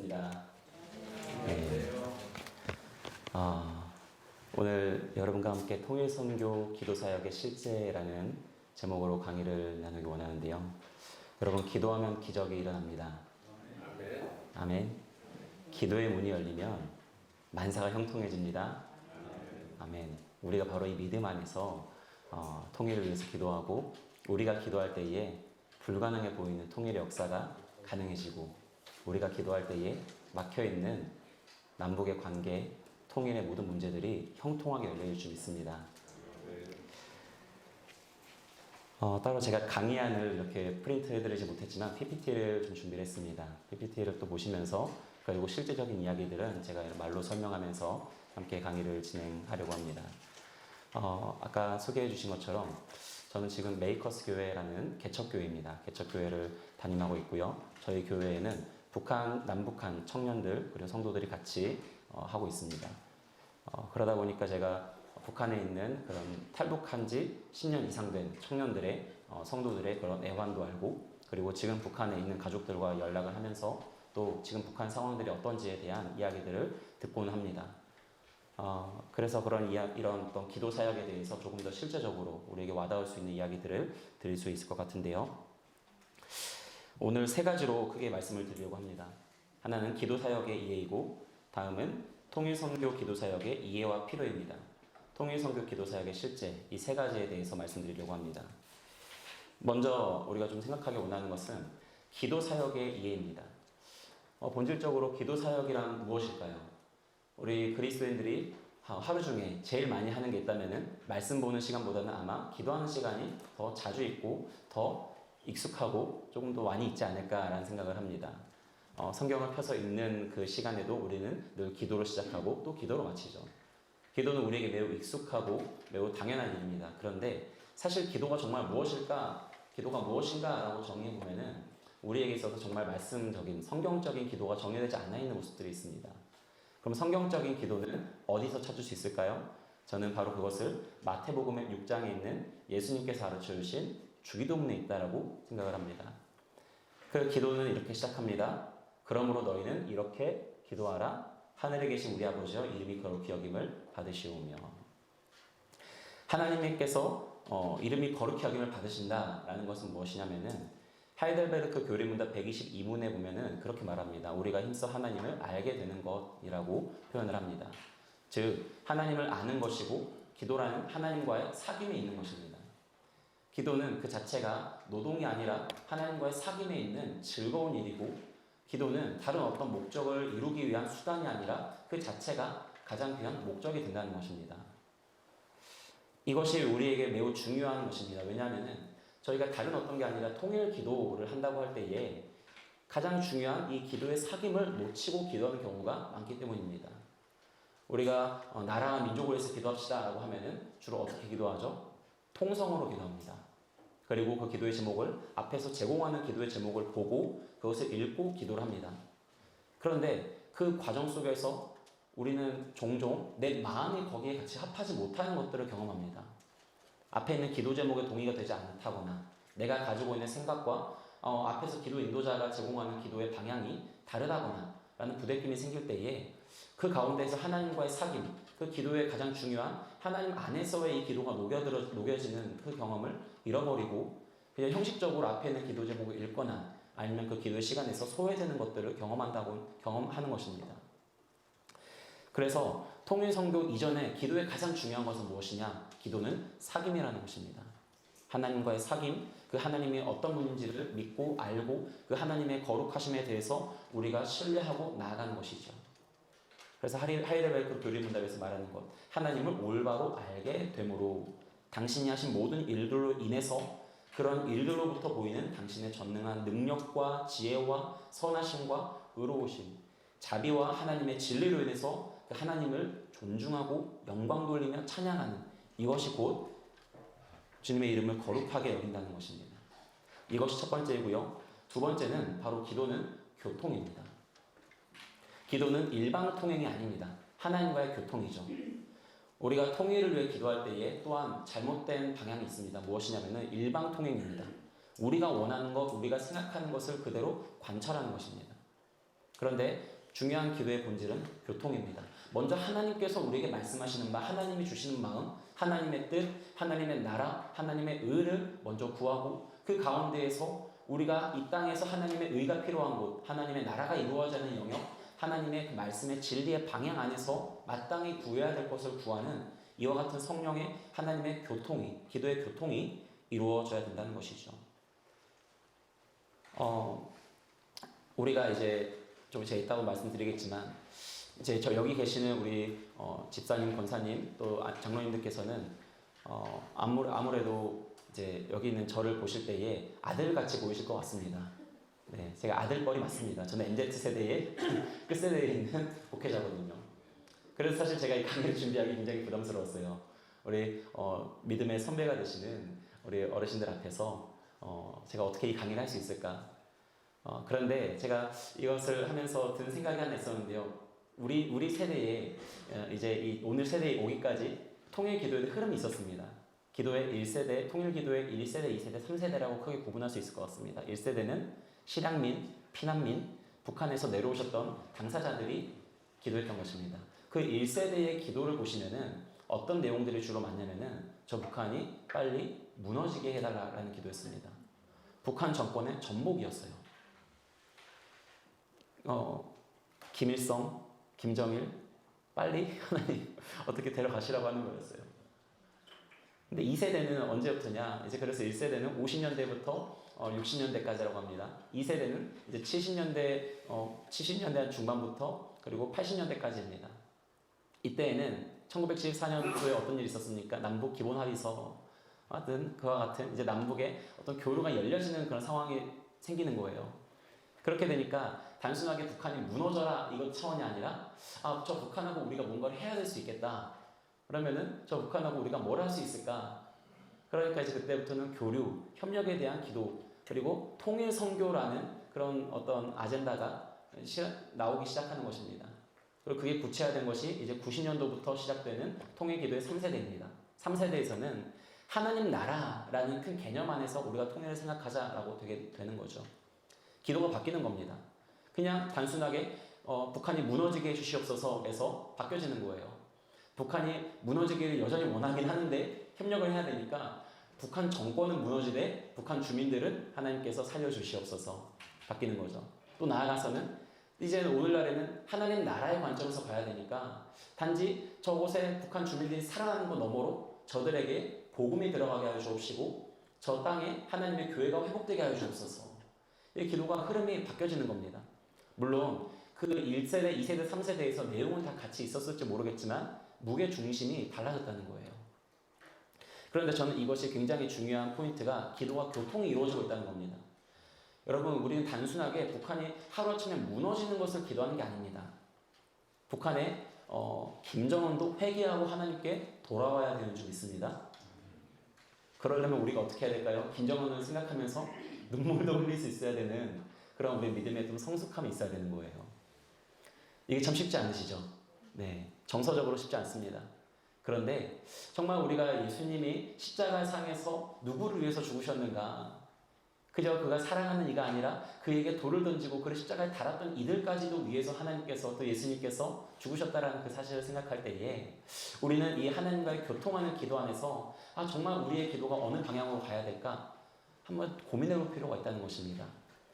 반갑습니다. 네. 오늘 여러분과 함께 통일선교 기도사역의 실제라는 제목으로 강의를 나누기 원하는데요. 여러분, 기도하면 기적이 일어납니다. 아멘. 기도의 문이 열리면 만사가 형통해집니다. 아멘. 우리가 바로 이 믿음 안에서 통일을 위해서 기도하고, 우리가 기도할 때에 불가능해 보이는 통일의 역사가 가능해지고, 우리가 기도할 때에 막혀있는 남북의 관계, 통일의 모든 문제들이 형통하게 열릴 줄 믿습니다. 따로 제가 강의안을 이렇게 프린트해드리지 못했지만 PPT를 좀 준비를 했습니다. PPT를 또 보시면서, 그리고 실제적인 이야기들은 제가 말로 설명하면서 함께 강의를 진행하려고 합니다. 아까 소개해 주신 것처럼 저는 지금 메이커스 교회라는 개척교회입니다. 개척교회를 담임하고 있고요. 저희 교회에는 북한, 남북한 청년들 그리고 성도들이 같이 하고 있습니다. 그러다 보니까 제가 북한에 있는 그런 탈북한 지 10년 이상 된 청년들의 성도들의 그런 애환도 알고, 그리고 지금 북한에 있는 가족들과 연락을 하면서 또 지금 북한 상황들이 어떤지에 대한 이야기들을 듣고는 합니다. 그래서 이런 어떤 기도 사역에 대해서 조금 더 실제적으로 우리에게 와닿을 수 있는 이야기들을 드릴 수 있을 것 같은데요. 오늘 세 가지로 크게 말씀을 드리려고 합니다. 하나는 기도 사역의 이해이고, 다음은 통일선교 기도 사역의 이해와 필요입니다. 통일선교 기도 사역의 실제, 이 세 가지에 대해서 말씀드리려고 합니다. 먼저 우리가 좀 생각하기 원하는 것은 기도 사역의 이해입니다. 본질적으로 기도 사역이란 무엇일까요? 우리 그리스도인들이 하루 중에 제일 많이 하는 게 있다면은 말씀 보는 시간보다는 아마 기도하는 시간이 더 자주 있고 더 익숙하고 조금 더 많이 있지 않을까라는 생각을 합니다. 성경을 펴서 읽는 그 시간에도 우리는 늘 기도로 시작하고 또 기도로 마치죠. 기도는 우리에게 매우 익숙하고 매우 당연한 일입니다. 그런데 사실 기도가 정말 무엇일까? 기도가 무엇인가라고 정의해보면은 우리에게 있어서 정말 말씀적인, 성경적인 기도가 정의되지 않아 있는 모습들이 있습니다. 그럼 성경적인 기도는 어디서 찾을 수 있을까요? 저는 바로 그것을 마태복음 6장에 있는 예수님께서 가르쳐 주신 주기도문에 있다라고 생각을 합니다. 그 기도는 이렇게 시작합니다. 그러므로 너희는 이렇게 기도하라. 하늘에 계신 우리 아버지여 이름이 거룩히 여김을 받으시오며. 하나님께서 이름이 거룩히 여김을 받으신다라는 것은 무엇이냐면은 하이델베르크 교리문답 122문에 보면은 그렇게 말합니다. 우리가 힘써 하나님을 알게 되는 것이라고 표현을 합니다. 즉 하나님을 아는 것이고, 기도라는 하나님과의 사귐에 있는 것입니다. 기도는 그 자체가 노동이 아니라 하나님과의 사귐에 있는 즐거운 일이고, 기도는 다른 어떤 목적을 이루기 위한 수단이 아니라 그 자체가 가장 귀한 목적이 된다는 것입니다. 이것이 우리에게 매우 중요한 것입니다. 왜냐하면 저희가 다른 어떤 게 아니라 통일 기도를 한다고 할 때에 가장 중요한 이 기도의 사귐을 놓치고 기도하는 경우가 많기 때문입니다. 우리가 나라와 민족을 위해서 기도합시다 라고 하면은 주로 어떻게 기도하죠? 통성으로 기도합니다. 그리고 그 기도의 제목을 앞에서 제공하는 기도의 제목을 보고 그것을 읽고 기도를 합니다. 그런데 그 과정 속에서 우리는 종종 내 마음이 거기에 같이 합하지 못하는 것들을 경험합니다. 앞에 있는 기도 제목에 동의가 되지 않다거나, 내가 가지고 있는 생각과 앞에서 기도 인도자가 제공하는 기도의 방향이 다르다거나 라는 부대낌이 생길 때에 그 가운데에서 하나님과의 사귐, 그 기도의 가장 중요한 하나님 안에서의 이 기도가 녹여지는 그 경험을 잃어버리고 그냥 형식적으로 앞에 있는 기도 제목을 읽거나 아니면 그 기도의 시간에서 소외되는 것들을 경험하는 것입니다. 그래서 통일선교 이전에 기도의 가장 중요한 것은 무엇이냐? 기도는 사귐이라는 것입니다. 하나님과의 사귐, 그 하나님이 어떤 분인지를 믿고 알고 그 하나님의 거룩하심에 대해서 우리가 신뢰하고 나아가는 것이죠. 그래서 하이델베르크 교리문답에서 말하는 것, 하나님을 올바로 알게 되므로 당신이 하신 모든 일들로 인해서 그런 일들로부터 보이는 당신의 전능한 능력과 지혜와 선하심과 의로우심, 자비와 하나님의 진리로 인해서 그 하나님을 존중하고 영광 돌리며 찬양하는, 이것이 곧 주님의 이름을 거룩하게 여긴다는 것입니다. 이것이 첫 번째이고요. 두 번째는 바로 기도는 교통입니다. 기도는 일방 통행이 아닙니다. 하나님과의 교통이죠. 우리가 통일을 위해 기도할 때에 또한 잘못된 방향이 있습니다. 무엇이냐면 일방 통행입니다. 우리가 원하는 것, 우리가 생각하는 것을 그대로 관찰하는 것입니다. 그런데 중요한 기도의 본질은 교통입니다. 먼저 하나님께서 우리에게 말씀하시는 바, 하나님이 주시는 마음, 하나님의 뜻, 하나님의 나라, 하나님의 의를 먼저 구하고 그 가운데에서 우리가 이 땅에서 하나님의 의가 필요한 곳, 하나님의 나라가 이루어지는 영역, 하나님의 그 말씀의 진리의 방향 안에서 마땅히 구해야 될 것을 구하는 이와 같은 성령의 하나님의 교통이, 기도의 교통이 이루어져야 된다는 것이죠. 우리가 이제 좀 제가 이따고 말씀드리겠지만 이제 저 여기 계시는 우리 집사님, 권사님 또 장로님들께서는 아무래도 이제 여기 있는 저를 보실 때에 아들같이 보이실 것 같습니다. 네, 제가 아들뻘이 맞습니다. 저는 MZ 세대의 끝세대에 있는 목회자거든요. 그래서 사실 제가 이 강의를 준비하기 굉장히 부담스러웠어요. 우리 믿음의 선배가 되시는 우리 어르신들 앞에서 제가 어떻게 이 강의를 할 수 있을까? 그런데 제가 이것을 하면서 든 생각이 하나 있었는데요. 우리 세대에 이제 오늘 세대에 오기까지 통일 기도의 흐름이 있었습니다. 기도의 1세대, 통일 기도의 1세대, 2세대, 3세대라고 크게 구분할 수 있을 것 같습니다. 1세대는 실향민, 피난민, 북한에서 내려오셨던 당사자들이 기도했던 것입니다. 그 1세대의 기도를 보시면은 어떤 내용들이 주로 많냐면은 저 북한이 빨리 무너지게 해달라는 기도였습니다. 북한 정권의 전복이었어요. 김일성, 김정일 빨리 하나님 어떻게 데려가시라고 하는 거였어요. 근데 2세대는 언제부터냐? 이제 그래서 1세대는 50년대부터 60년대까지라고 합니다. 2세대는 이제 70년대 한 중반부터 그리고 80년대까지입니다. 이때에는 1974년도에 어떤 일이 있었습니까? 남북 기본 합의서 하든 그와 같은 이제 남북의 어떤 교류가 열려지는 그런 상황이 생기는 거예요. 그렇게 되니까 단순하게 북한이 무너져라 이것 차원이 아니라 저 북한하고 우리가 뭔가를 해야 될 수 있겠다. 그러면은 저 북한하고 우리가 뭘 할 수 있을까? 그러니까 이제 그때부터는 교류, 협력에 대한 기도 그리고 통일 선교라는 그런 어떤 아젠다가 나오기 시작하는 것입니다. 그리고 그게 구체화된 것이 이제 90년도부터 시작되는 통일 기도의 3세대입니다. 3세대에서는 하나님 나라라는 큰 개념 안에서 우리가 통일을 생각하자라고 되게 되는 거죠. 기도가 바뀌는 겁니다. 그냥 단순하게 북한이 무너지게 해주시옵소서에서 바뀌어지는 거예요. 북한이 무너지기를 여전히 원하긴 하는데 협력을 해야 되니까 북한 정권은 무너지되 북한 주민들은 하나님께서 살려주시옵소서 바뀌는 거죠. 또 나아가서는 이제는 오늘날에는 하나님 나라의 관점에서 봐야 되니까 단지 저곳에 북한 주민들이 살아나는 것 너머로 저들에게 복음이 들어가게 하여 주옵시고 저 땅에 하나님의 교회가 회복되게 하여 주옵소서. 이 기도가 흐름이 바뀌어지는 겁니다. 물론 그 1세대, 2세대, 3세대에서 내용은 다 같이 있었을지 모르겠지만 무게 중심이 달라졌다는 거예요. 그런데 저는 이것이 굉장히 중요한 포인트가 기도와 교통이 이루어지고 있다는 겁니다. 여러분, 우리는 단순하게 북한이 하루아침에 무너지는 것을 기도하는 게 아닙니다. 북한의 김정은도 회개하고 하나님께 돌아와야 되는 줄 믿습니다. 그러려면 우리가 어떻게 해야 될까요? 김정은을 생각하면서 눈물도 흘릴 수 있어야 되는 그런 우리 믿음의 좀 성숙함이 있어야 되는 거예요. 이게 참 쉽지 않으시죠? 네, 정서적으로 쉽지 않습니다. 그런데 정말 우리가 예수님이 십자가상에서 누구를 위해서 죽으셨는가? 그저 그가 사랑하는 이가 아니라 그에게 돌을 던지고 그를 십자가에 달았던 이들까지도 위해서 하나님께서 또 예수님께서 죽으셨다라는 그 사실을 생각할 때에 우리는 이 하나님과의 교통하는 기도 안에서 정말 우리의 기도가 어느 방향으로 가야 될까? 한번 고민해 볼 필요가 있다는 것입니다.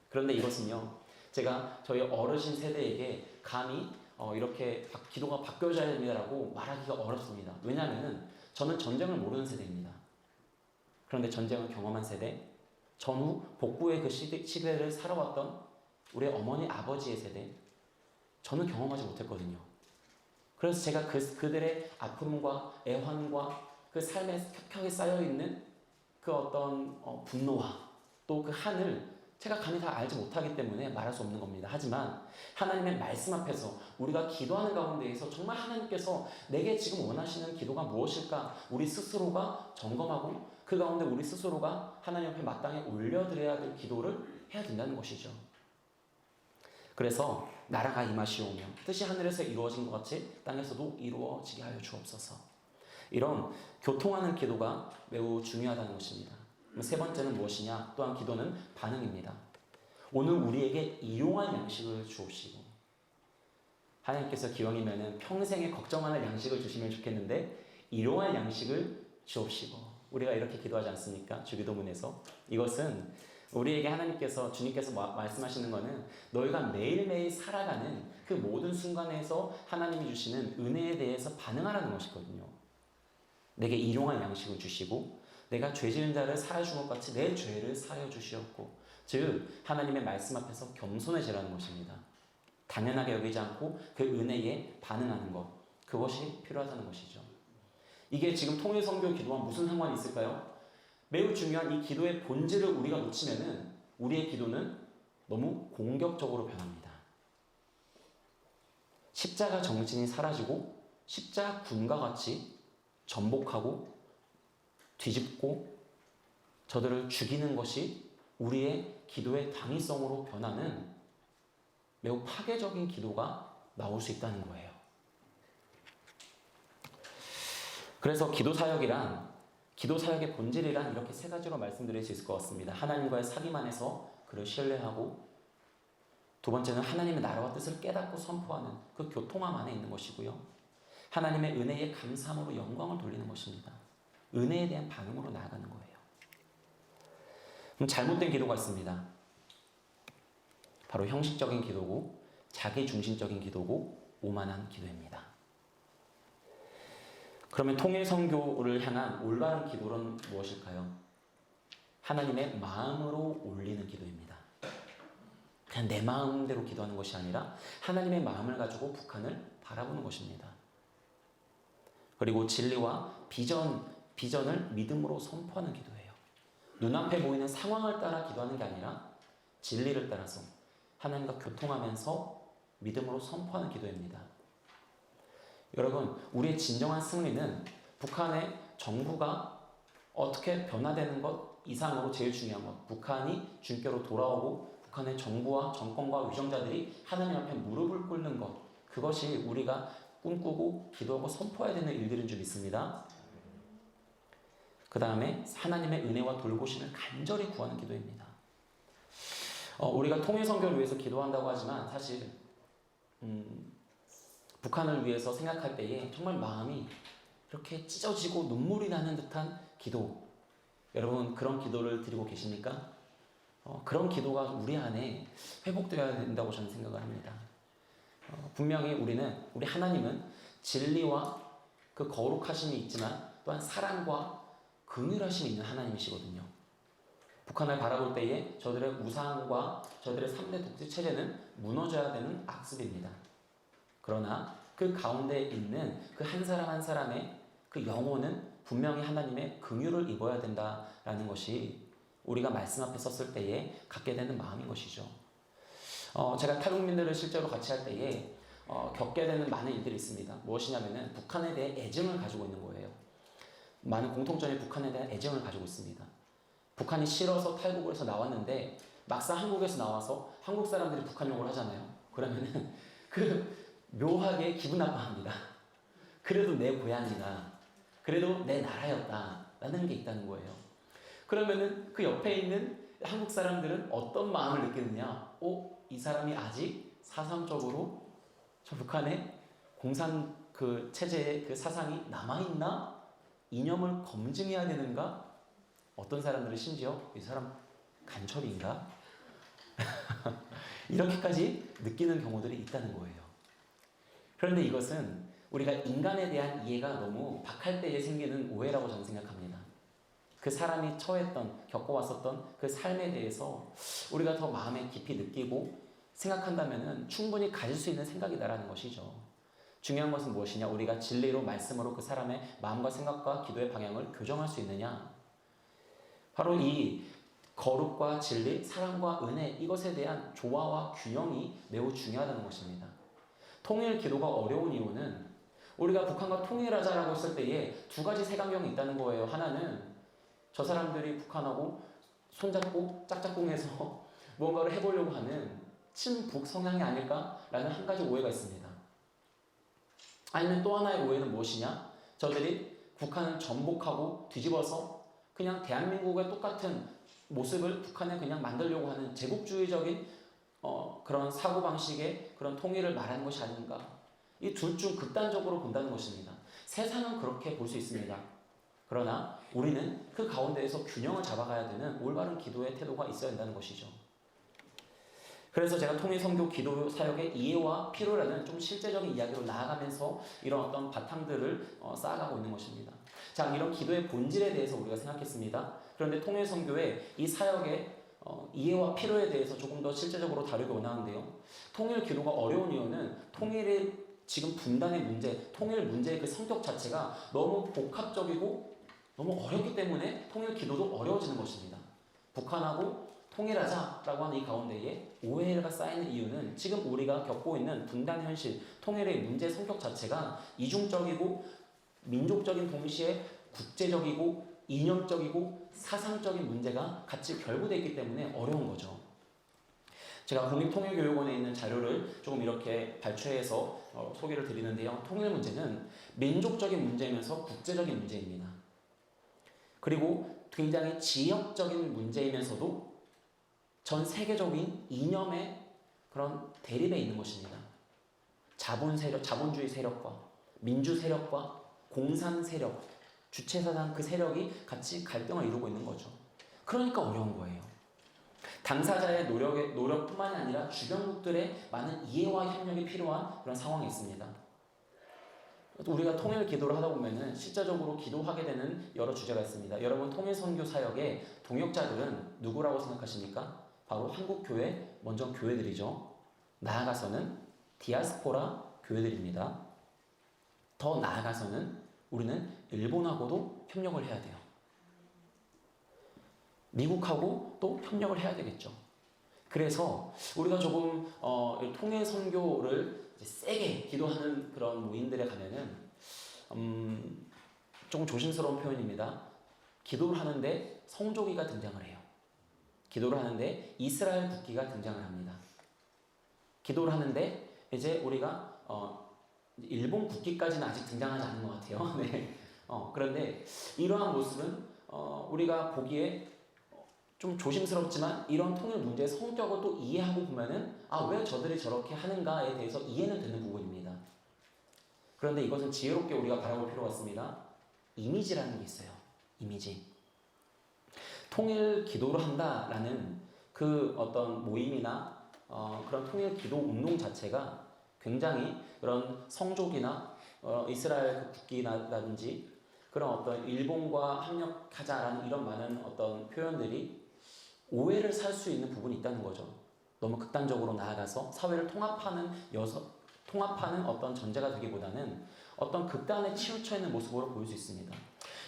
그런데 이것은요, 제가 저희 어르신 세대에게 감히 이렇게 기도가 바뀌어져야 됩니다라고 말하기가 어렵습니다. 왜냐하면 저는 전쟁을 모르는 세대입니다. 그런데 전쟁을 경험한 세대, 전후 복부의 그 시대를 살아왔던 우리 어머니 아버지의 세대, 저는 경험하지 못했거든요. 그래서 제가 그들의 아픔과 애환과 그 삶에 격하게 쌓여있는 그 어떤 분노와 또 그 한을 제가 감히 다 알지 못하기 때문에 말할 수 없는 겁니다. 하지만 하나님의 말씀 앞에서 우리가 기도하는 가운데에서 정말 하나님께서 내게 지금 원하시는 기도가 무엇일까? 우리 스스로가 점검하고 그 가운데 우리 스스로가 하나님 앞에 마땅히 올려드려야 될 기도를 해야 된다는 것이죠. 그래서 나라가 임하시오며 뜻이 하늘에서 이루어진 것 같이 땅에서도 이루어지게 하여 주옵소서. 이런 교통하는 기도가 매우 중요하다는 것입니다. 세 번째는 무엇이냐? 또한 기도는 반응입니다. 오늘 우리에게 일용할 양식을 주옵시고 하나님께서 기왕이면은 평생에 걱정하는 양식을 주시면 좋겠는데 일용할 양식을 주옵시고, 우리가 이렇게 기도하지 않습니까? 주기도문에서. 이것은 우리에게 하나님께서, 주님께서 말씀하시는 것은 너희가 매일매일 살아가는 그 모든 순간에서 하나님이 주시는 은혜에 대해서 반응하라는 것이거든요. 내게 일용할 양식을 주시고 내가 죄 지은 자를 사하여 준 것 같이 내 죄를 사하여 주시옵고, 즉 하나님의 말씀 앞에서 겸손해지라는 것입니다. 당연하게 여기지 않고 그 은혜에 반응하는 것, 그것이 필요하다는 것이죠. 이게 지금 통일선교 기도와 무슨 상관이 있을까요? 매우 중요한 이 기도의 본질을 우리가 놓치면은 우리의 기도는 너무 공격적으로 변합니다. 십자가 정신이 사라지고 십자가 군과 같이 전복하고 뒤집고 저들을 죽이는 것이 우리의 기도의 당위성으로 변하는 매우 파괴적인 기도가 나올 수 있다는 거예요. 그래서 기도 사역의 본질이란 이렇게 세 가지로 말씀드릴 수 있을 것 같습니다. 하나님과의 사귐 안에서 그를 신뢰하고, 두 번째는 하나님의 나라와 뜻을 깨닫고 선포하는 그 교통함 안에 있는 것이고요. 하나님의 은혜에 감사함으로 영광을 돌리는 것입니다. 은혜에 대한 반응으로 나아가는 거예요. 그럼 잘못된 기도가 있습니다. 바로 형식적인 기도고 자기중심적인 기도고 오만한 기도입니다. 그러면 통일선교를 향한 올바른 기도는 무엇일까요? 하나님의 마음으로 올리는 기도입니다. 그냥 내 마음대로 기도하는 것이 아니라 하나님의 마음을 가지고 북한을 바라보는 것입니다. 그리고 진리와 비전을 믿음으로 선포하는 기도예요. 눈앞에 보이는 상황을 따라 기도하는 게 아니라 진리를 따라서 하나님과 교통하면서 믿음으로 선포하는 기도입니다. 여러분, 우리의 진정한 승리는 북한의 정부가 어떻게 변화되는 것 이상으로 제일 중요한 것, 북한이 주님께로 돌아오고 북한의 정부와 정권과 위정자들이 하나님 앞에 무릎을 꿇는 것, 그것이 우리가 꿈꾸고 기도하고 선포해야 되는 일들인 줄 믿습니다. 그 다음에 하나님의 은혜와 돌보심을 간절히 구하는 기도입니다. 우리가 통일선교를 위해서 기도한다고 하지만 사실 북한을 위해서 생각할 때에 정말 마음이 이렇게 찢어지고 눈물이 나는 듯한 기도, 여러분 그런 기도를 드리고 계십니까? 그런 기도가 우리 안에 회복되어야 된다고 저는 생각을 합니다. 분명히 우리 하나님은 진리와 그 거룩하심이 있지만 또한 사랑과 긍휼하심이 있는 하나님이시거든요. 북한을 바라볼 때에 저들의 우상과 저들의 3대 독재 체제는 무너져야 되는 악습입니다. 그러나 그 가운데 있는 그 한 사람 한 사람의 그 영혼은 분명히 하나님의 긍휼을 입어야 된다라는 것이 우리가 말씀 앞에 섰을 때에 갖게 되는 마음인 것이죠. 제가 탈북민들을 실제로 같이 할 때에 겪게 되는 많은 일들이 있습니다. 무엇이냐면은 북한에 대해 애정을 가지고 있는 거예요. 많은 공통점이 북한에 대한 애정을 가지고 있습니다. 북한이 싫어서 탈북을 해서 나왔는데 막상 한국에서 나와서 한국 사람들이 북한 욕을 하잖아요. 그러면은 묘하게 기분 나빠합니다. 그래도 내 고향이다, 그래도 내 나라였다라는 게 있다는 거예요. 그러면은 그 옆에 있는 한국 사람들은 어떤 마음을 느끼느냐? 이 사람이 아직 사상적으로 저 북한의 공산 그 체제의 그 사상이 남아있나? 이념을 검증해야 되는가? 어떤 사람들은 심지어 이 사람 간첩인가? 이렇게까지 느끼는 경우들이 있다는 거예요. 그런데 이것은 우리가 인간에 대한 이해가 너무 박할 때에 생기는 오해라고 저는 생각합니다. 그 사람이 겪어왔었던 그 삶에 대해서 우리가 더 마음에 깊이 느끼고 생각한다면 충분히 가질 수 있는 생각이다라는 것이죠. 중요한 것은 무엇이냐? 우리가 진리로 말씀으로 그 사람의 마음과 생각과 기도의 방향을 교정할 수 있느냐? 바로 이 거룩과 진리, 사랑과 은혜, 이것에 대한 조화와 균형이 매우 중요하다는 것입니다. 통일 기도가 어려운 이유는 우리가 북한과 통일하자라고 했을 때에 두 가지 색안경이 있다는 거예요. 하나는 저 사람들이 북한하고 손잡고 짝짝꿍해서 뭔가를 해보려고 하는 친북 성향이 아닐까라는 한 가지 오해가 있습니다. 아니면 또 하나의 오해는 무엇이냐? 저들이 북한을 전복하고 뒤집어서 그냥 대한민국의 똑같은 모습을 북한에 그냥 만들려고 하는 제국주의적인 그런 사고방식의 그런 통일을 말하는 것이 아닌가. 이 둘 중 극단적으로 본다는 것입니다. 세상은 그렇게 볼 수 있습니다. 그러나 우리는 그 가운데에서 균형을 잡아가야 되는 올바른 기도의 태도가 있어야 한다는 것이죠. 그래서 제가 통일선교 기도 사역의 이해와 필요라는 좀 실제적인 이야기로 나아가면서 이런 어떤 바탕들을 쌓아가고 있는 것입니다. 자, 이런 기도의 본질에 대해서 우리가 생각했습니다. 그런데 통일선교의 이 사역의 이해와 필요에 대해서 조금 더 실제적으로 다루기 원하는데요. 통일 기도가 어려운 이유는 통일의 지금 분단의 문제, 통일 문제의 그 성격 자체가 너무 복합적이고 너무 어렵기 때문에 통일 기도도 어려워지는 것입니다. 북한하고 통일하자라고 하는 이 가운데에 오해가 쌓이는 이유는 지금 우리가 겪고 있는 분단 현실, 통일의 문제 성격 자체가 이중적이고 민족적인 동시에 국제적이고 이념적이고 사상적인 문제가 같이 결부되어 있기 때문에 어려운 거죠. 제가 국립통일교육원에 있는 자료를 조금 이렇게 발췌해서 소개를 드리는데요. 통일 문제는 민족적인 문제이면서 국제적인 문제입니다. 그리고 굉장히 지역적인 문제이면서도 전 세계적인 이념의 그런 대립에 있는 것입니다. 자본주의 세력과 민주 세력과 공산 세력, 주체사상 그 세력이 같이 갈등을 이루고 있는 거죠. 그러니까 어려운 거예요. 당사자의 노력뿐만이 아니라 주변국들의 많은 이해와 협력이 필요한 그런 상황이 있습니다. 우리가 통일 기도를 하다 보면은 실제적으로 기도하게 되는 여러 주제가 있습니다. 여러분, 통일 선교 사역의 동역자들은 누구라고 생각하십니까? 바로 한국 교회, 먼저 교회들이죠. 나아가서는 디아스포라 교회들입니다. 더 나아가서는 우리는 일본하고도 협력을 해야 돼요. 미국하고 또 협력을 해야 되겠죠. 그래서 우리가 조금 통일 선교를 세게 기도하는 그런 모임들에 가면은 조금 조심스러운 표현입니다. 기도를 하는데 성조기가 등장을 해요. 기도를 하는데 이스라엘 국기가 등장을 합니다. 기도를 하는데 이제 우리가 일본 국기까지는 아직 등장하지 않은 것 같아요. 네. 그런데 이러한 모습은 우리가 보기에 좀 조심스럽지만 이런 통일 문제의 성격을 또 이해하고 보면은 왜 저들이 저렇게 하는가에 대해서 이해는 되는 부분입니다. 그런데 이것은 지혜롭게 우리가 바라볼 필요가 있습니다. 이미지라는 게 있어요. 이미지. 통일 기도를 한다라는 그 어떤 모임이나 그런 통일 기도 운동 자체가 굉장히 그런 성족이나 이스라엘 국기라든지 그런 어떤 일본과 합력하자라는 이런 많은 어떤 표현들이 오해를 살 수 있는 부분이 있다는 거죠. 너무 극단적으로 나아가서 사회를 통합하는 어떤 전제가 되기보다는 어떤 극단에 치우쳐 있는 모습으로 보일 수 있습니다.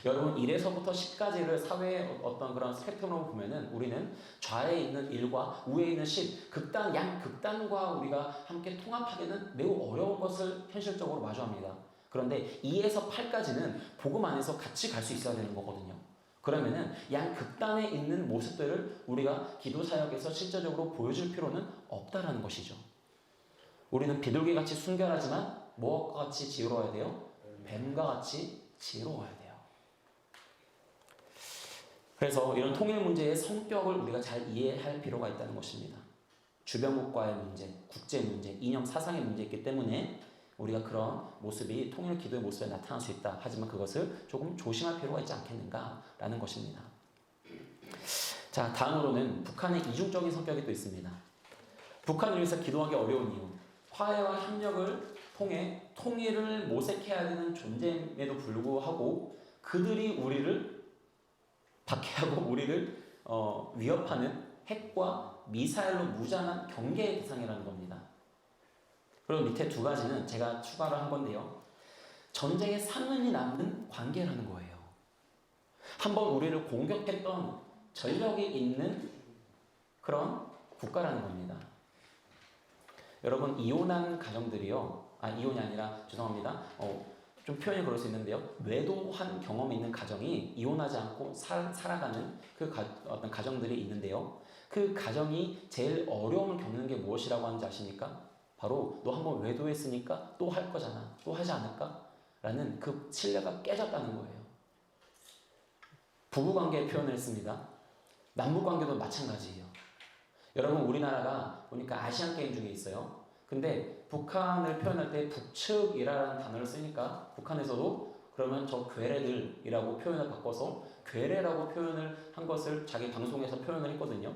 여러분, 1에서부터 10까지를 사회의 어떤 그런 스펙트럼으로 보면은 우리는 좌에 있는 1과 우에 있는 10, 양극단과 우리가 함께 통합하기는 매우 어려운 것을 현실적으로 마주합니다. 그런데 2에서 8까지는 복음 안에서 같이 갈 수 있어야 되는 거거든요. 그러면은 양극단에 있는 모습들을 우리가 기도 사역에서 실제적으로 보여줄 필요는 없다라는 것이죠. 우리는 비둘기같이 순결하지만 무엇과 같이 지혜로워야 돼요? 뱀과 같이 지혜로워야 돼요. 그래서 이런 통일 문제의 성격을 우리가 잘 이해할 필요가 있다는 것입니다. 주변국과의 문제, 국제 문제, 이념 사상의 문제이기 때문에 우리가 그런 모습이 통일 기도의 모습에 나타날 수 있다. 하지만 그것을 조금 조심할 필요가 있지 않겠는가라는 것입니다. 자, 다음으로는 북한의 이중적인 성격이 또 있습니다. 북한을 위해서 기도하기 어려운 이유, 화해와 협력을 통해 통일을 모색해야 되는 존재임에도 불구하고 그들이 우리를 박해하고 우리를 위협하는 핵과 미사일로 무장한 경계의 대상이라는 겁니다. 그리고 밑에 두 가지는 제가 추가를 한 건데요. 전쟁의 상흔이 남는 관계라는 거예요. 한번 우리를 공격했던 전력이 있는 그런 국가라는 겁니다. 여러분, 이혼한 가정들이요. 이혼이 아니라 죄송합니다. 좀 표현이 그럴 수 있는데요. 외도한 경험이 있는 가정이 이혼하지 않고 살아가는 어떤 가정들이 있는데요. 그 가정이 제일 어려움을 겪는 게 무엇이라고 하는지 아십니까? 바로 너 한번 외도했으니까 또 할 거잖아. 또 하지 않을까? 라는 그 신뢰가 깨졌다는 거예요. 부부관계의 표현을 했습니다. 남북관계도 마찬가지예요. 여러분, 우리나라가 보니까 아시안게임 중에 있어요. 근데 북한을 표현할 때 북측이라는 단어를 쓰니까 북한에서도 그러면 저 괴뢰들이라고 표현을 바꿔서 괴뢰라고 표현을 한 것을 자기 방송에서 표현을 했거든요.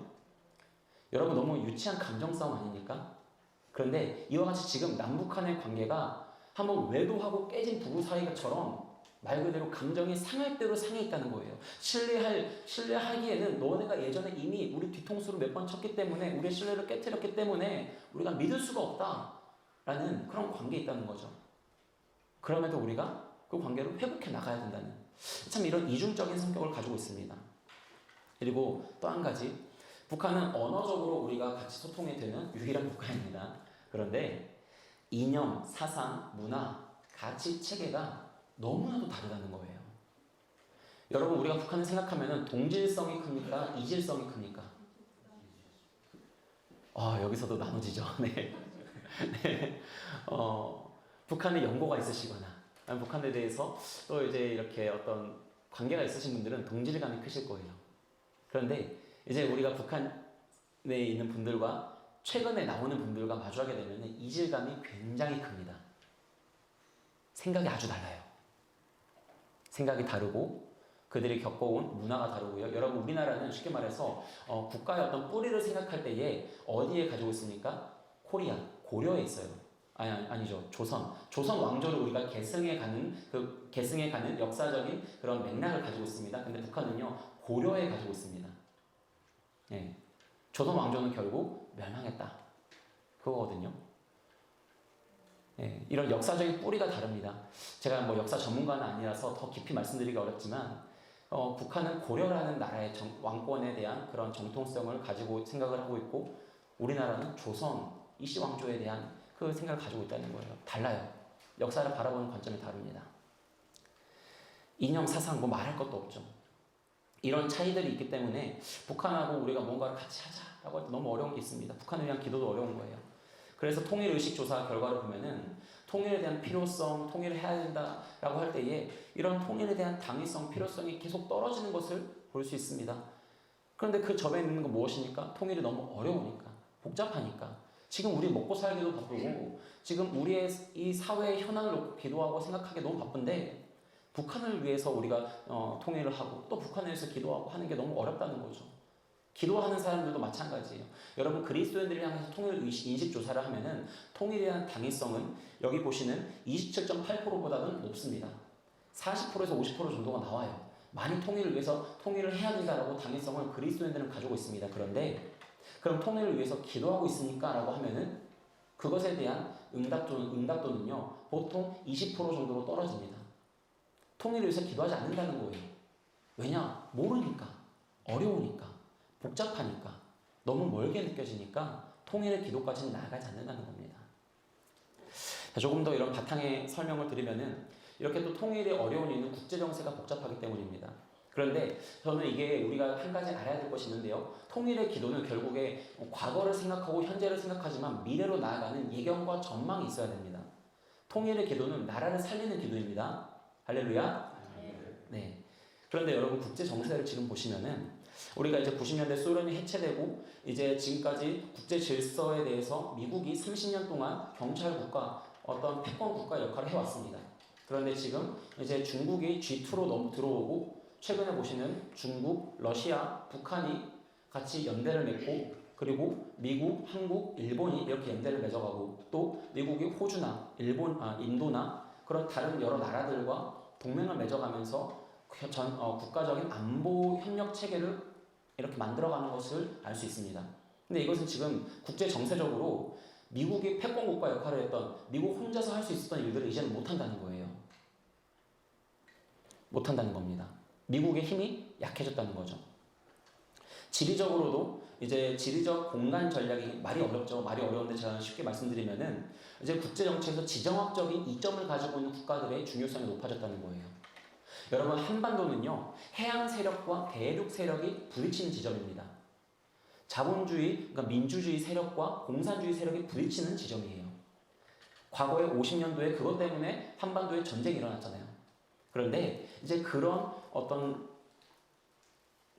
여러분 너무 유치한 감정 싸움 아닙니까? 그런데 이와 같이 지금 남북한의 관계가 한번 외도하고 깨진 부부 사이처럼 말 그대로 감정이 상할 대로 상해 있다는 거예요. 신뢰하기에는 너네가 예전에 이미 우리 뒤통수를 몇 번 쳤기 때문에 우리의 신뢰를 깨뜨렸기 때문에 우리가 믿을 수가 없다라는 그런 관계에 있다는 거죠. 그럼에도 우리가 그 관계를 회복해 나가야 된다는 참 이런 이중적인 성격을 가지고 있습니다. 그리고 또 한 가지 북한은 언어적으로 우리가 같이 소통이 되는 유일한 국가입니다. 그런데 이념, 사상, 문화, 가치, 체계가 너무나도 다르다는 거예요. 여러분 우리가 북한을 생각하면 동질성이 큽니까? 이질성이 큽니까? 여기서도 나눠지죠. 네. 네. 북한에 연고가 있으시거나 북한에 대해서 또 이제 이렇게 어떤 관계가 있으신 분들은 동질감이 크실 거예요. 그런데 이제 우리가 북한에 있는 분들과 최근에 나오는 분들과 마주하게 되면 이질감이 굉장히 큽니다. 생각이 아주 달라요. 생각이 다르고 그들이 겪어온 문화가 다르고요. 여러분 우리나라는 쉽게 말해서 국가의 어떤 뿌리를 생각할 때에 어디에 가지고 있습니까? 코리아, 고려에 있어요. 아니죠. 조선 왕조를 우리가 계승해 가는 역사적인 그런 맥락을 가지고 있습니다. 근데 북한은요 고려에 가지고 있습니다. 네. 조선 왕조는 결국 멸망했다. 그거거든요. 네. 이런 역사적인 뿌리가 다릅니다. 제가 뭐 역사 전문가는 아니라서 더 깊이 말씀드리기 어렵지만 북한은 고려라는 나라의 왕권에 대한 그런 정통성을 가지고 생각을 하고 있고 우리나라는 조선 이씨 왕조에 대한 그 생각을 가지고 있다는 거예요. 달라요. 역사를 바라보는 관점이 다릅니다. 이념, 사상 뭐 말할 것도 없죠. 이런 차이들이 있기 때문에 북한하고 우리가 뭔가를 같이 하자라고 할 때 너무 어려운 게 있습니다. 북한을 위한 기도도 어려운 거예요. 그래서 통일의식 조사 결과를 보면은 통일에 대한 필요성, 통일을 해야 된다라고 할 때에 이런 통일에 대한 당위성, 필요성이 계속 떨어지는 것을 볼 수 있습니다. 그런데 그 점에 있는 건 무엇입니까? 통일이 너무 어려우니까, 복잡하니까. 지금 우리 먹고 살기도 바쁘고 지금 우리의 이 사회의 현안을 놓고 기도하고 생각하기 너무 바쁜데 북한을 위해서 우리가 통일을 하고 또 북한을 위해서 기도하고 하는 게 너무 어렵다는 거죠. 기도하는 사람들도 마찬가지예요. 여러분 그리스도인들을 향해서 통일 인식 조사를 하면은 통일에 대한 당위성은 여기 보시는 27.8%보다는 높습니다. 40%에서 50% 정도가 나와요. 많이 통일을 위해서 통일을 해야 된다라고 당위성을 그리스도인들은 가지고 있습니다. 그런데 그럼 통일을 위해서 기도하고 있습니까? 라고 하면은 그것에 대한 응답도는요 보통 20% 정도로 떨어집니다. 통일을 위해서 기도하지 않는다는 거예요. 왜냐? 모르니까, 어려우니까, 복잡하니까, 너무 멀게 느껴지니까 통일의 기도까지는 나아가지 않는다는 겁니다. 조금 더 이런 바탕의 설명을 드리면은 이렇게 또 통일이 어려운 이유는 국제정세가 복잡하기 때문입니다. 그런데 저는 이게 우리가 한 가지 알아야 될 것이 있는데요. 통일의 기도는 결국에 과거를 생각하고 현재를 생각하지만 미래로 나아가는 예견과 전망이 있어야 됩니다. 통일의 기도는 나라를 살리는 기도입니다. 할렐루야. 네. 그런데 여러분 국제 정세를 지금 보시면은 우리가 이제 90년대 소련이 해체되고 이제 지금까지 국제 질서에 대해서 미국이 30년 동안 경찰 국가, 어떤 패권 국가 역할을 해왔습니다. 그런데 지금 이제 중국이 G2로 너무 들어오고 최근에 보시는 중국, 러시아, 북한이 같이 연대를 맺고 그리고 미국, 한국, 일본이 이렇게 연대를 맺어가고 또 미국이 호주나 인도나 그런 다른 여러 나라들과 동맹을 맺어가면서 국가적인 안보 협력 체계를 이렇게 만들어가는 것을 알 수 있습니다. 근데 이것은 지금 국제 정세적으로 미국이 패권 국가 역할을 했던 미국 혼자서 할 수 있었던 일들을 이제는 못한다는 거예요. 못한다는 겁니다. 미국의 힘이 약해졌다는 거죠. 지리적으로도 이제 지리적 공간 전략이 말이 어렵죠. 말이 어려운데 제가 쉽게 말씀드리면은 이제 국제 정치에서 지정학적인 이점을 가지고 있는 국가들의 중요성이 높아졌다는 거예요. 여러분 한반도는요 해양 세력과 대륙 세력이 부딪히는 지점입니다. 자본주의, 그러니까 민주주의 세력과 공산주의 세력이 부딪히는 지점이에요. 과거에 50년도에 그것 때문에 한반도에 전쟁이 일어났잖아요. 그런데 이제 그런 어떤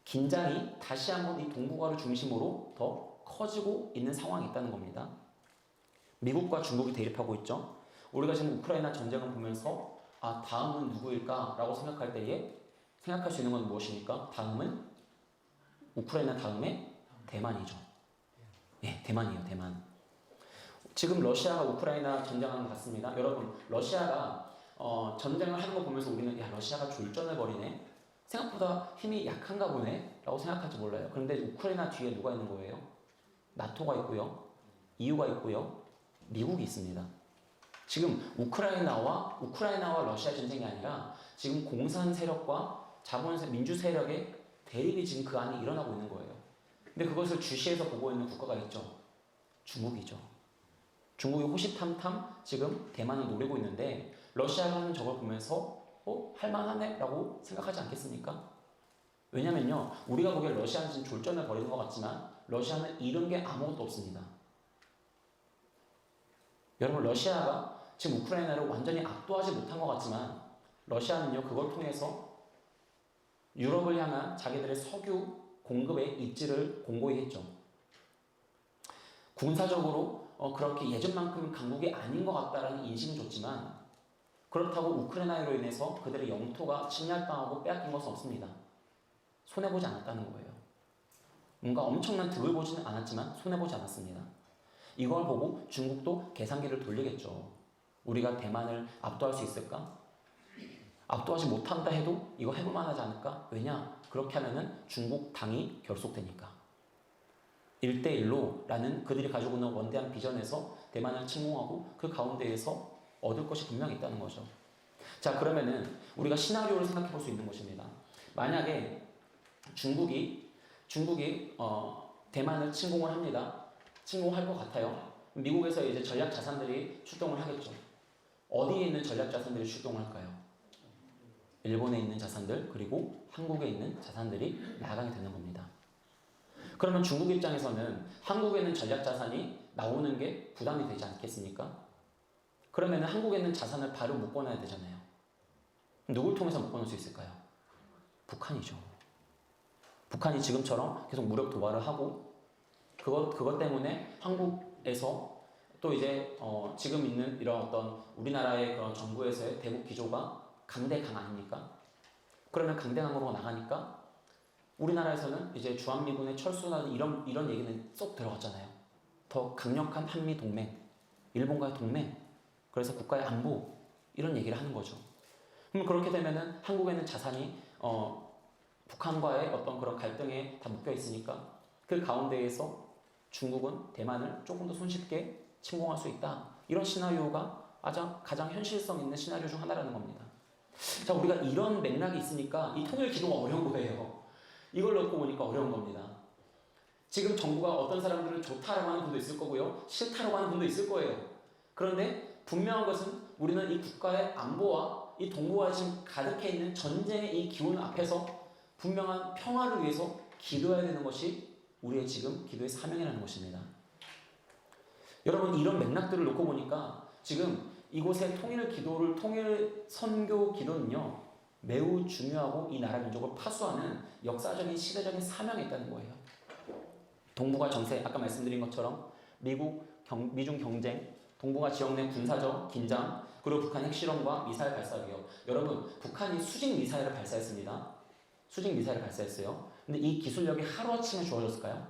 긴장이 다시 한번 이 동북아를 중심으로 더 커지고 있는 상황이 있다는 겁니다. 미국과 중국이 대립하고 있죠. 우리가 지금 우크라이나 전쟁을 보면서 다음은 누구일까라고 생각할 때에 생각할 수 있는 건 무엇입니까? 다음은 우크라이나 다음에 대만이죠. 예, 대만이에요, 대만. 지금 러시아가 우크라이나 전쟁하는 것 같습니다. 여러분, 러시아가 전쟁을 하는 거 보면서 우리는 러시아가 졸전을 벌이네. 생각보다 힘이 약한가 보네 라고 생각할지 몰라요. 그런데 우크라이나 뒤에 누가 있는 거예요? 나토가 있고요. EU가 있고요. 미국이 있습니다. 지금 우크라이나와 러시아 전쟁이 아니라 지금 공산 세력과 민주 세력의 대립이 지금 그 안에 일어나고 있는 거예요. 근데 그것을 주시해서 보고 있는 국가가 있죠. 중국이죠. 중국이 호시탐탐 지금 대만을 노리고 있는데 러시아가 하는 저걸 보면서 할만하네 라고 생각하지 않겠습니까? 왜냐면요, 우리가 보기에 러시아는 지금 졸전을 벌이는 것 같지만 러시아는 잃은 게 아무것도 없습니다. 여러분, 러시아가 지금 우크라이나를 완전히 압도하지 못한 것 같지만 러시아는요, 그걸 통해서 유럽을 향한 자기들의 석유 공급의 입지를 공고히 했죠. 군사적으로 그렇게 예전만큼 강국이 아닌 것 같다라는 인식은 줬지만 그렇다고 우크라이나로 인해서 그들의 영토가 침략당하고 빼앗긴 것은 없습니다. 손해보지 않았다는 거예요. 뭔가 엄청난 득을 보지는 않았지만 손해보지 않았습니다. 이걸 보고 중국도 계산기를 돌리겠죠. 우리가 대만을 압도할 수 있을까? 압도하지 못한다 해도 이거 해볼만 하지 않을까? 왜냐? 그렇게 하면은 중국 당이 결속되니까. 1대1로 라는 그들이 가지고 있는 원대한 비전에서 대만을 침공하고 그 가운데에서 얻을 것이 분명히 있다는 거죠. 자, 그러면은 우리가 시나리오를 생각해 볼 수 있는 것입니다. 만약에 중국이 대만을 침공을 합니다. 침공할 것 같아요. 미국에서 이제 전략 자산들이 출동을 하겠죠. 어디에 있는 전략 자산들이 출동을 할까요? 일본에 있는 자산들 그리고 한국에 있는 자산들이 나가게 되는 겁니다. 그러면 중국 입장에서는 한국에 있는 전략 자산이 나오는 게 부담이 되지 않겠습니까? 그러면 한국에 있는 자산을 바로 묶어놔야 되잖아요. 누굴 통해서 묶어놓을 수 있을까요? 북한이죠. 북한이 지금처럼 계속 무력 도발을 하고 그것 때문에 한국에서 또 이제 지금 있는 이런 어떤 우리나라의 그런 정부에서의 대북 기조가 강대강 아닙니까? 그러면 강대강으로 나가니까 우리나라에서는 이제 주한미군의 철수라는 이런 얘기는 쏙 들어갔잖아요. 더 강력한 한미 동맹, 일본과의 동맹, 그래서 국가의 안보 이런 얘기를 하는 거죠. 그럼 그렇게 되면은 한국에는 자산이 북한과의 어떤 그런 갈등에 다 묶여 있으니까 그 가운데에서 중국은 대만을 조금 더 손쉽게 침공할 수 있다. 이런 시나리오가 가장 현실성 있는 시나리오 중 하나라는 겁니다. 자, 우리가 이런 맥락이 있으니까 이 통일 기도가 어려운 거예요. 이걸 놓고 보니까 어려운 겁니다. 지금 정부가 어떤 사람들은 좋다라고 하는 분도 있을 거고요. 싫다라고 하는 분도 있을 거예요. 그런데 분명한 것은 우리는 이 국가의 안보와 이 동북아에 지금 가득해 있는 전쟁의 이 기운 앞에서 분명한 평화를 위해서 기도해야 되는 것이 우리의 지금 기도의 사명이라는 것입니다. 여러분, 이런 맥락들을 놓고 보니까 지금 이곳의 통일 선교 기도는요, 매우 중요하고 이 나라 민족을 파수하는 역사적인 시대적인 사명이 있다는 거예요. 동북아 정세, 아까 말씀드린 것처럼 미중 경쟁, 동북아 지역 내 군사적 긴장, 그리고 북한 핵실험과 미사일 발사 위협. 여러분, 북한이 수직 미사일을 발사했습니다. 수직 미사일을 발사했어요. 근데 이 기술력이 하루아침에 주어졌을까요?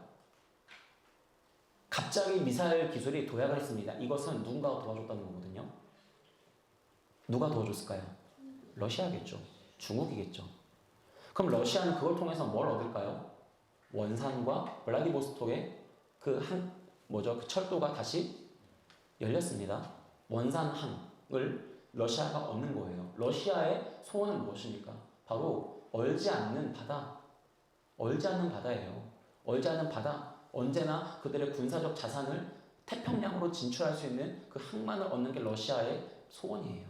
갑자기 미사일 기술이 도약을 했습니다. 이것은 누군가가 도와줬다는 거거든요. 누가 도와줬을까요? 러시아겠죠. 중국이겠죠. 그럼 러시아는 그걸 통해서 뭘 얻을까요? 원산과 블라디보스톡의 그 철도가 다시 열렸습니다. 원산항을 러시아가 얻는 거예요. 러시아의 소원은 무엇입니까? 바로 얼지 않는 바다. 얼지 않는 바다예요. 얼지 않는 바다. 언제나 그들의 군사적 자산을 태평양으로 진출할 수 있는 그 항만을 얻는 게 러시아의 소원이에요.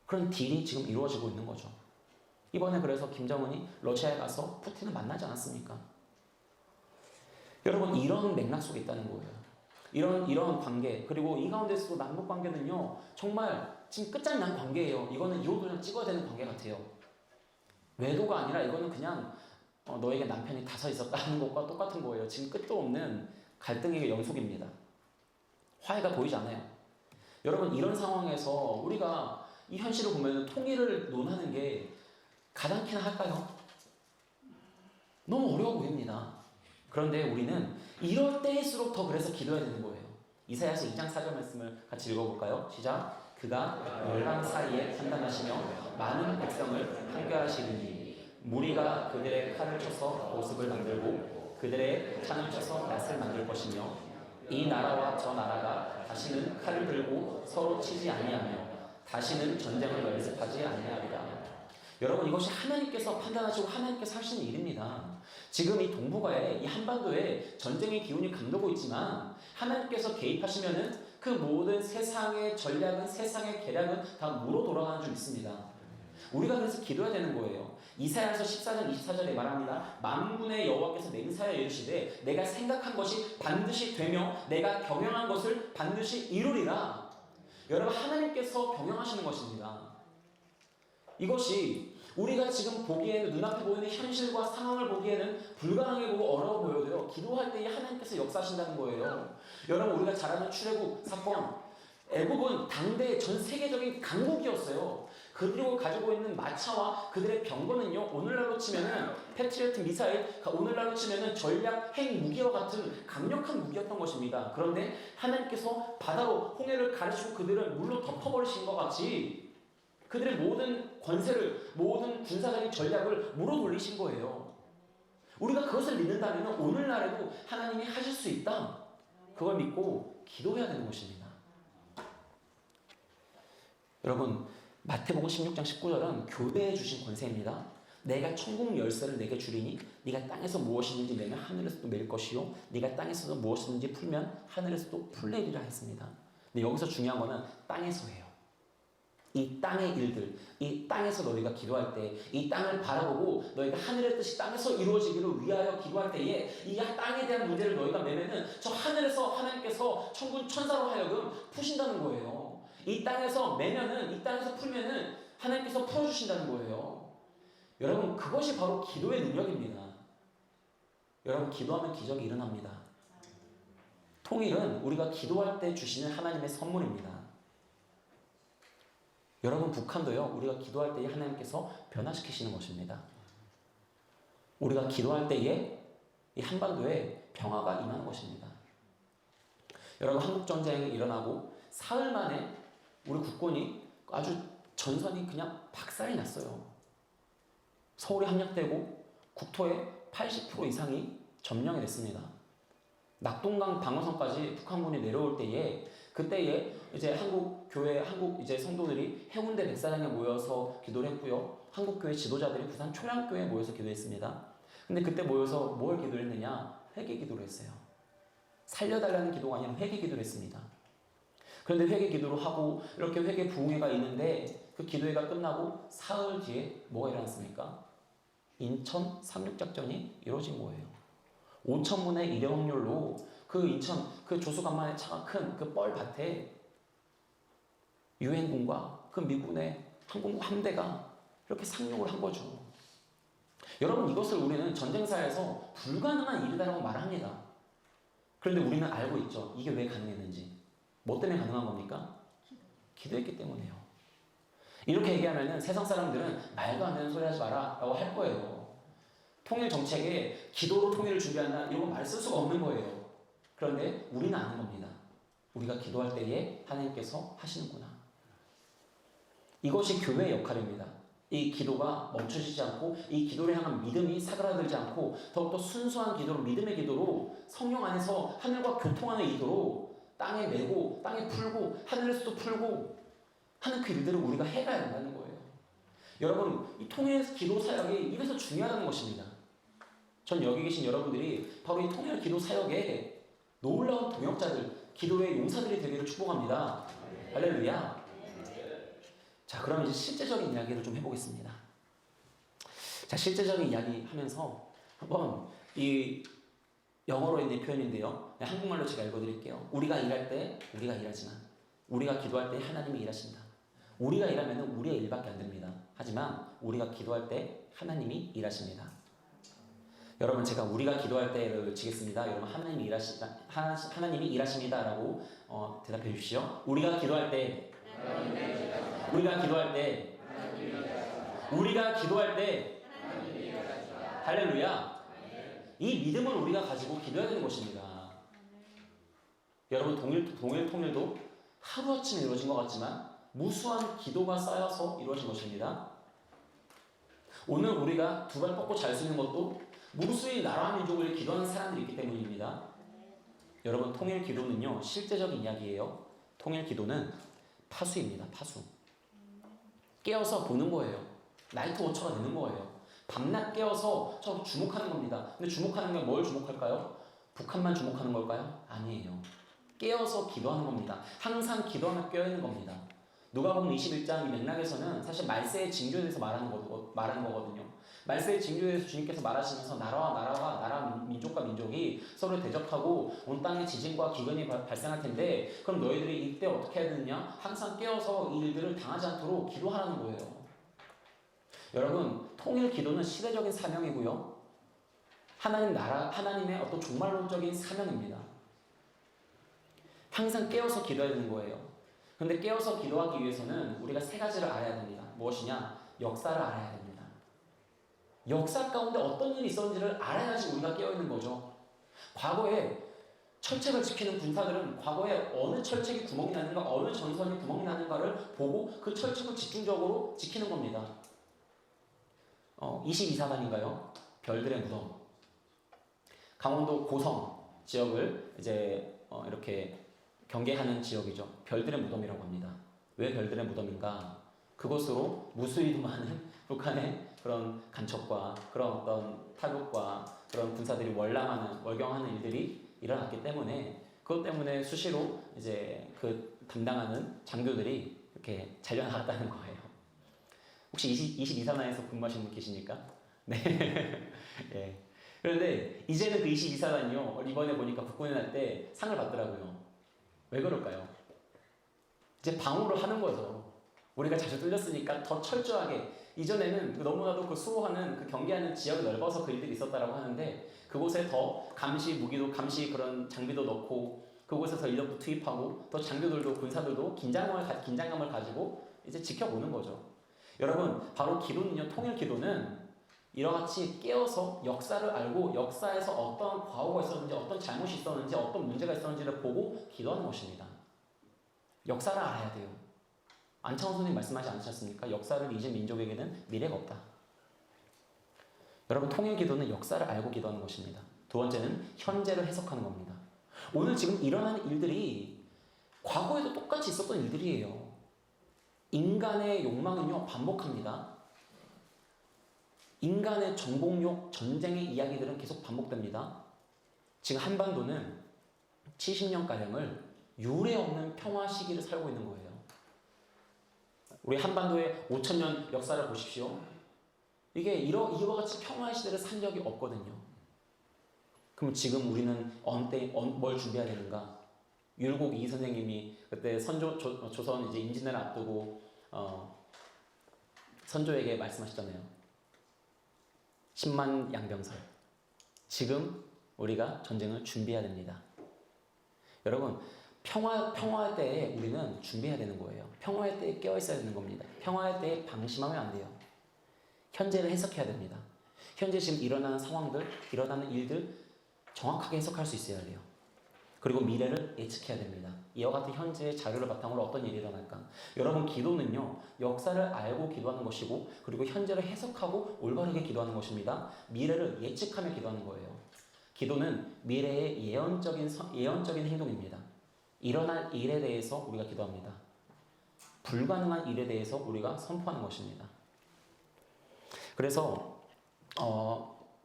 그런 딜이 지금 이루어지고 있는 거죠. 이번에 그래서 김정은이 러시아에 가서 푸틴을 만나지 않았습니까? 여러분, 이런 맥락 속에 있다는 거예요. 이런 관계, 그리고 이 가운데서도 남북 관계는요, 정말 지금 끝장난 관계예요. 이거는 이호도 그냥 찍어야 되는 관계 같아요. 외도가 아니라 이거는 그냥 너에게 남편이 다 서 있었다는 것과 똑같은 거예요. 지금 끝도 없는 갈등의 연속입니다. 화해가 보이지 않아요. 여러분, 이런 상황에서 우리가 이 현실을 보면 통일을 논하는 게 가당키나 할까요? 너무 어려워 보입니다. 그런데 우리는 이럴 때일수록 더 그래서 기도해야 되는 거예요. 이사야서 2장 4절 말씀을 같이 읽어볼까요? 시작. 그가 열방 사이에 판단하시며 많은 백성을 판결하시리니 무리가 그들의 칼을 쳐서 보습을 만들고 그들의 창을 쳐서 낫을 만들 것이며 이 나라와 저 나라가 다시는 칼을 들고 서로 치지 아니하며 다시는 전쟁을 연습하지 아니하리라. 여러분, 이것이 하나님께서 판단하시고 하나님께서 하시는 일입니다. 지금 이 동북아에, 이 한반도에 전쟁의 기운이 감도고 있지만 하나님께서 개입하시면은 그 모든 세상의 전략은, 세상의 계략은 다 무로 돌아가는 줄 믿습니다. 우리가 그래서 기도해야 되는 거예요. 이사야서 14장 24절에 말합니다. 만군의 여호와께서 맹세하여 이르시되 내가 생각한 것이 반드시 되며 내가 경영한 것을 반드시 이루리라. 여러분, 하나님께서 경영하시는 것입니다. 이것이 우리가 지금 보기에는, 눈앞에 보이는 현실과 상황을 보기에는 불가능해 보고 어려워 보여도요, 기도할 때 하나님께서 역사하신다는 거예요. 여러분, 우리가 잘 아는 출애굽 사건, 애굽은 당대 전 세계적인 강국이었어요. 그리고 가지고 있는 마차와 그들의 병거는요, 오늘날로 치면은 패트리어트 미사일, 오늘날로 치면은 전략 핵 무기와 같은 강력한 무기였던 것입니다. 그런데 하나님께서 바다로 홍해를 가르치고 그들을 물로 덮어버리신 것 같이 그들의 모든 권세를, 모든 군사적인 전략을 물어 돌리신 거예요. 우리가 그것을 믿는다면 오늘날에도 하나님이 하실 수 있다. 그걸 믿고 기도해야 되는 것입니다. 여러분, 마태복음 16장 19절은 교회에 주신 권세입니다. 내가 천국 열쇠를 내게 주리니 네가 땅에서 무엇이든지 내면 하늘에서도 맬 것이요 네가 땅에서도 무엇이든지 풀면 하늘에서도 풀리리라 했습니다. 근데 여기서 중요한 거는 땅에서예요. 이 땅의 일들, 이 땅에서 너희가 기도할 때, 이 땅을 바라보고 너희가 하늘의 뜻이 땅에서 이루어지기를 위하여 기도할 때에 이 땅에 대한 문제를 너희가 내면은 저 하늘에서 하나님께서 천군 천사로 하여금 푸신다는 거예요. 이 땅에서 매면은, 이 땅에서 풀면은 하나님께서 풀어주신다는 거예요. 여러분, 그것이 바로 기도의 능력입니다. 여러분, 기도하면 기적이 일어납니다. 통일은 우리가 기도할 때 주시는 하나님의 선물입니다. 여러분, 북한도요, 우리가 기도할 때에 하나님께서 변화시키시는 것입니다. 우리가 기도할 때에 이 한반도에 평화가 임하는 것입니다. 여러분, 한국전쟁이 일어나고 사흘 만에 우리 국군이 아주 전선이 그냥 박살이 났어요. 서울이 함락되고 국토의 80% 이상이 점령이 됐습니다. 낙동강 방어선까지 북한군이 내려올 때에, 그때에 이제 한국 교회, 한국 이제 성도들이 해운대 백사장에 모여서 기도를 했고요. 한국 교회 지도자들이 부산 초량교회에 모여서 기도했습니다. 근데 그때 모여서 뭘 기도를 했느냐? 회개 기도를 했어요. 살려달라는 기도가 아니라 회개 기도를 했습니다. 그런데 회개 기도를 하고 이렇게 회개 부흥회가 있는데 그 기도회가 끝나고 사흘 뒤에 뭐가 일어났습니까? 인천 상륙작전이 이루어진 거예요. 5,000분의 1의 확률로 그 인천, 그 조수간만의 차가 큰 그 뻘밭에 유엔군과 그 미군의 항공 함대가 이렇게 상륙을 한 거죠. 여러분, 이것을 우리는 전쟁사에서 불가능한 일이라고 말합니다. 그런데 우리는 알고 있죠. 이게 왜 가능했는지. 뭐 때문에 가능한 겁니까? 기도했기 때문에요. 이렇게 얘기하면은 세상 사람들은 말도 안 되는 소리 하지 마라 라고 할 거예요. 통일 정책에 기도로 통일을 준비한다, 이런 거 말 쓸 수가 없는 거예요. 그런데 우리는 아는 겁니다. 우리가 기도할 때에 하나님께서 하시는구나. 이것이 교회의 역할입니다. 이 기도가 멈춰지지 않고 이 기도를 향한 믿음이 사그라들지 않고 더욱더 순수한 기도로, 믿음의 기도로 성령 안에서 하늘과 교통하는 이도로 땅에 메고 땅에 풀고 하늘에서도 풀고 하는 그 일들을 우리가 해가야 된다는 거예요. 여러분, 이 통일 기도 사역이 이래서 중요하다는 것입니다. 전 여기 계신 여러분들이 바로 이 통일 기도 사역에 놀라운 동역자들, 기도의 용사들이 되기를 축복합니다. 할렐루야. 자, 그럼 이제 실제적인 이야기를 좀 해보겠습니다. 자, 실제적인 이야기 하면서 한번 이 영어로 있는 표현인데요. 한국말로 제가 읽어드릴게요. 우리가 일할 때 우리가 일하지만 우리가 기도할 때 하나님이 일하신다. 우리가 일하면 우리의 일밖에 안 됩니다. 하지만 우리가 기도할 때 하나님이 일하십니다. 여러분 제가 우리가 기도할 때를 외치겠습니다. 여러분 하나님이 일하십니다라고 대답해 주십시오. 우리가 기도할 때 할렐루야. 이 믿음을 우리가 가지고 기도해야 되는 것입니다. 여러분 동일 통일도 하루아침에 이루어진 것 같지만 무수한 기도가 쌓여서 이루어진 것입니다. 오늘 우리가 두 발 뻗고 잘 수 있는 것도 무수히 나라와 민족을 위해 기도하는 사람들이 있기 때문입니다. 여러분 통일 기도는요 실제적인 이야기예요. 통일 기도는 파수입니다. 파수. 깨어서 보는 거예요. 나이트 워처가 되는 거예요. 밤낮 깨어서 저 주목하는 겁니다. 근데 주목하는 게 뭘 주목할까요? 북한만 주목하는 걸까요? 아니에요. 깨어서 기도하는 겁니다. 항상 기도하며 깨어있는 겁니다. 누가복음 21장 이 맥락에서는 사실 말세의 징조에 대해서 말하는 거거든요. 말세의 징조에 대해서 주님께서 말하시면서 나라 민족과 민족이 서로 대적하고 온 땅에 지진과 기근이 발생할 텐데 그럼 너희들이 이때 어떻게 해야 되느냐? 항상 깨어서 이 일들을 당하지 않도록 기도하라는 거예요. 여러분 통일 기도는 시대적인 사명이고요. 하나님의 어떤 종말론적인 사명입니다. 항상 깨어서 기도해야 되는 거예요. 근데 깨어서 기도하기 위해서는 우리가 세 가지를 알아야 됩니다. 무엇이냐? 역사를 알아야 됩니다. 역사 가운데 어떤 일이 있었는지를 알아야지 우리가 깨어있는 거죠. 과거에 철책을 지키는 군사들은 과거에 어느 철책이 구멍이 나는가, 어느 전선이 구멍이 나는가를 보고 그 철책을 집중적으로 지키는 겁니다. 22사단인가요? 별들의 무덤. 강원도 고성 지역을 이제 이렇게 경계하는 지역이죠. 별들의 무덤이라고 합니다. 왜 별들의 무덤인가? 그곳으로 무수히도 많은 북한의 그런 간첩과 그런 어떤 탈북과 그런 군사들이 월경하는 일들이 일어났기 때문에 그것 때문에 수시로 이제 그 담당하는 장교들이 이렇게 잘려나갔다는 거예요. 혹시 22사단에서 근무하시는 분 계십니까? 네. 예. 그런데 이제는 그 22사단이요. 이번에 보니까 국군에 날 때 상을 받더라고요. 왜 그럴까요? 이제 방어를 하는 거죠. 우리가 자주 뚫렸으니까 더 철저하게. 이전에는 너무나도 그 수호하는 그 경계하는 지역이 넓어서 그 일들이 있었다라고 하는데 그곳에 더 감시 그런 장비도 넣고 그곳에 더 인력도 투입하고 또 장교들도 군사들도 긴장감을 가지고 이제 지켜보는 거죠. 여러분 바로 기도는요, 통일 기도는 이와 같이 깨어서 역사를 알고 역사에서 어떤 과오가 있었는지 어떤 잘못이 있었는지 어떤 문제가 있었는지를 보고 기도하는 것입니다. 역사를 알아야 돼요. 안창호 선생님 말씀하지 않으셨습니까? 역사를 잊은 민족에게는 미래가 없다. 여러분 통일 기도는 역사를 알고 기도하는 것입니다. 두 번째는 현재를 해석하는 겁니다. 오늘 지금 일어나는 일들이 과거에도 똑같이 있었던 일들이에요. 인간의 욕망은요 반복합니다. 인간의 정복욕, 전쟁의 이야기들은 계속 반복됩니다. 지금 한반도는 70년가량을 유례 없는 평화 시기를 살고 있는 거예요. 우리 한반도의 5,000년 역사를 보십시오. 이게 이와 같이 평화의 시대를 산 적이 없거든요. 그럼 지금 우리는 뭘 준비해야 되는가? 율곡 이 선생님이 그때 조선 이제 임진왜를 앞두고 선조에게 말씀하셨잖아요. 10만 양병설. 지금 우리가 전쟁을 준비해야 됩니다. 여러분, 평화의 때에 우리는 준비해야 되는 거예요. 평화의 때에 깨어있어야 되는 겁니다. 평화의 때에 방심하면 안 돼요. 현재를 해석해야 됩니다. 현재 지금 일어나는 상황들, 일어나는 일들 정확하게 해석할 수 있어야 돼요. 그리고 미래를 예측해야 됩니다. 이와 같은 현재의 자료를 바탕으로 어떤 일이 일어날까? 여러분 기도는요 역사를 알고 기도하는 것이고 그리고 현재를 해석하고 올바르게 기도하는 것입니다. 미래를 예측하며 기도하는 거예요. 기도는 미래의 예언적인 행동입니다. 일어날 일에 대해서 우리가 기도합니다. 불가능한 일에 대해서 우리가 선포하는 것입니다. 그래서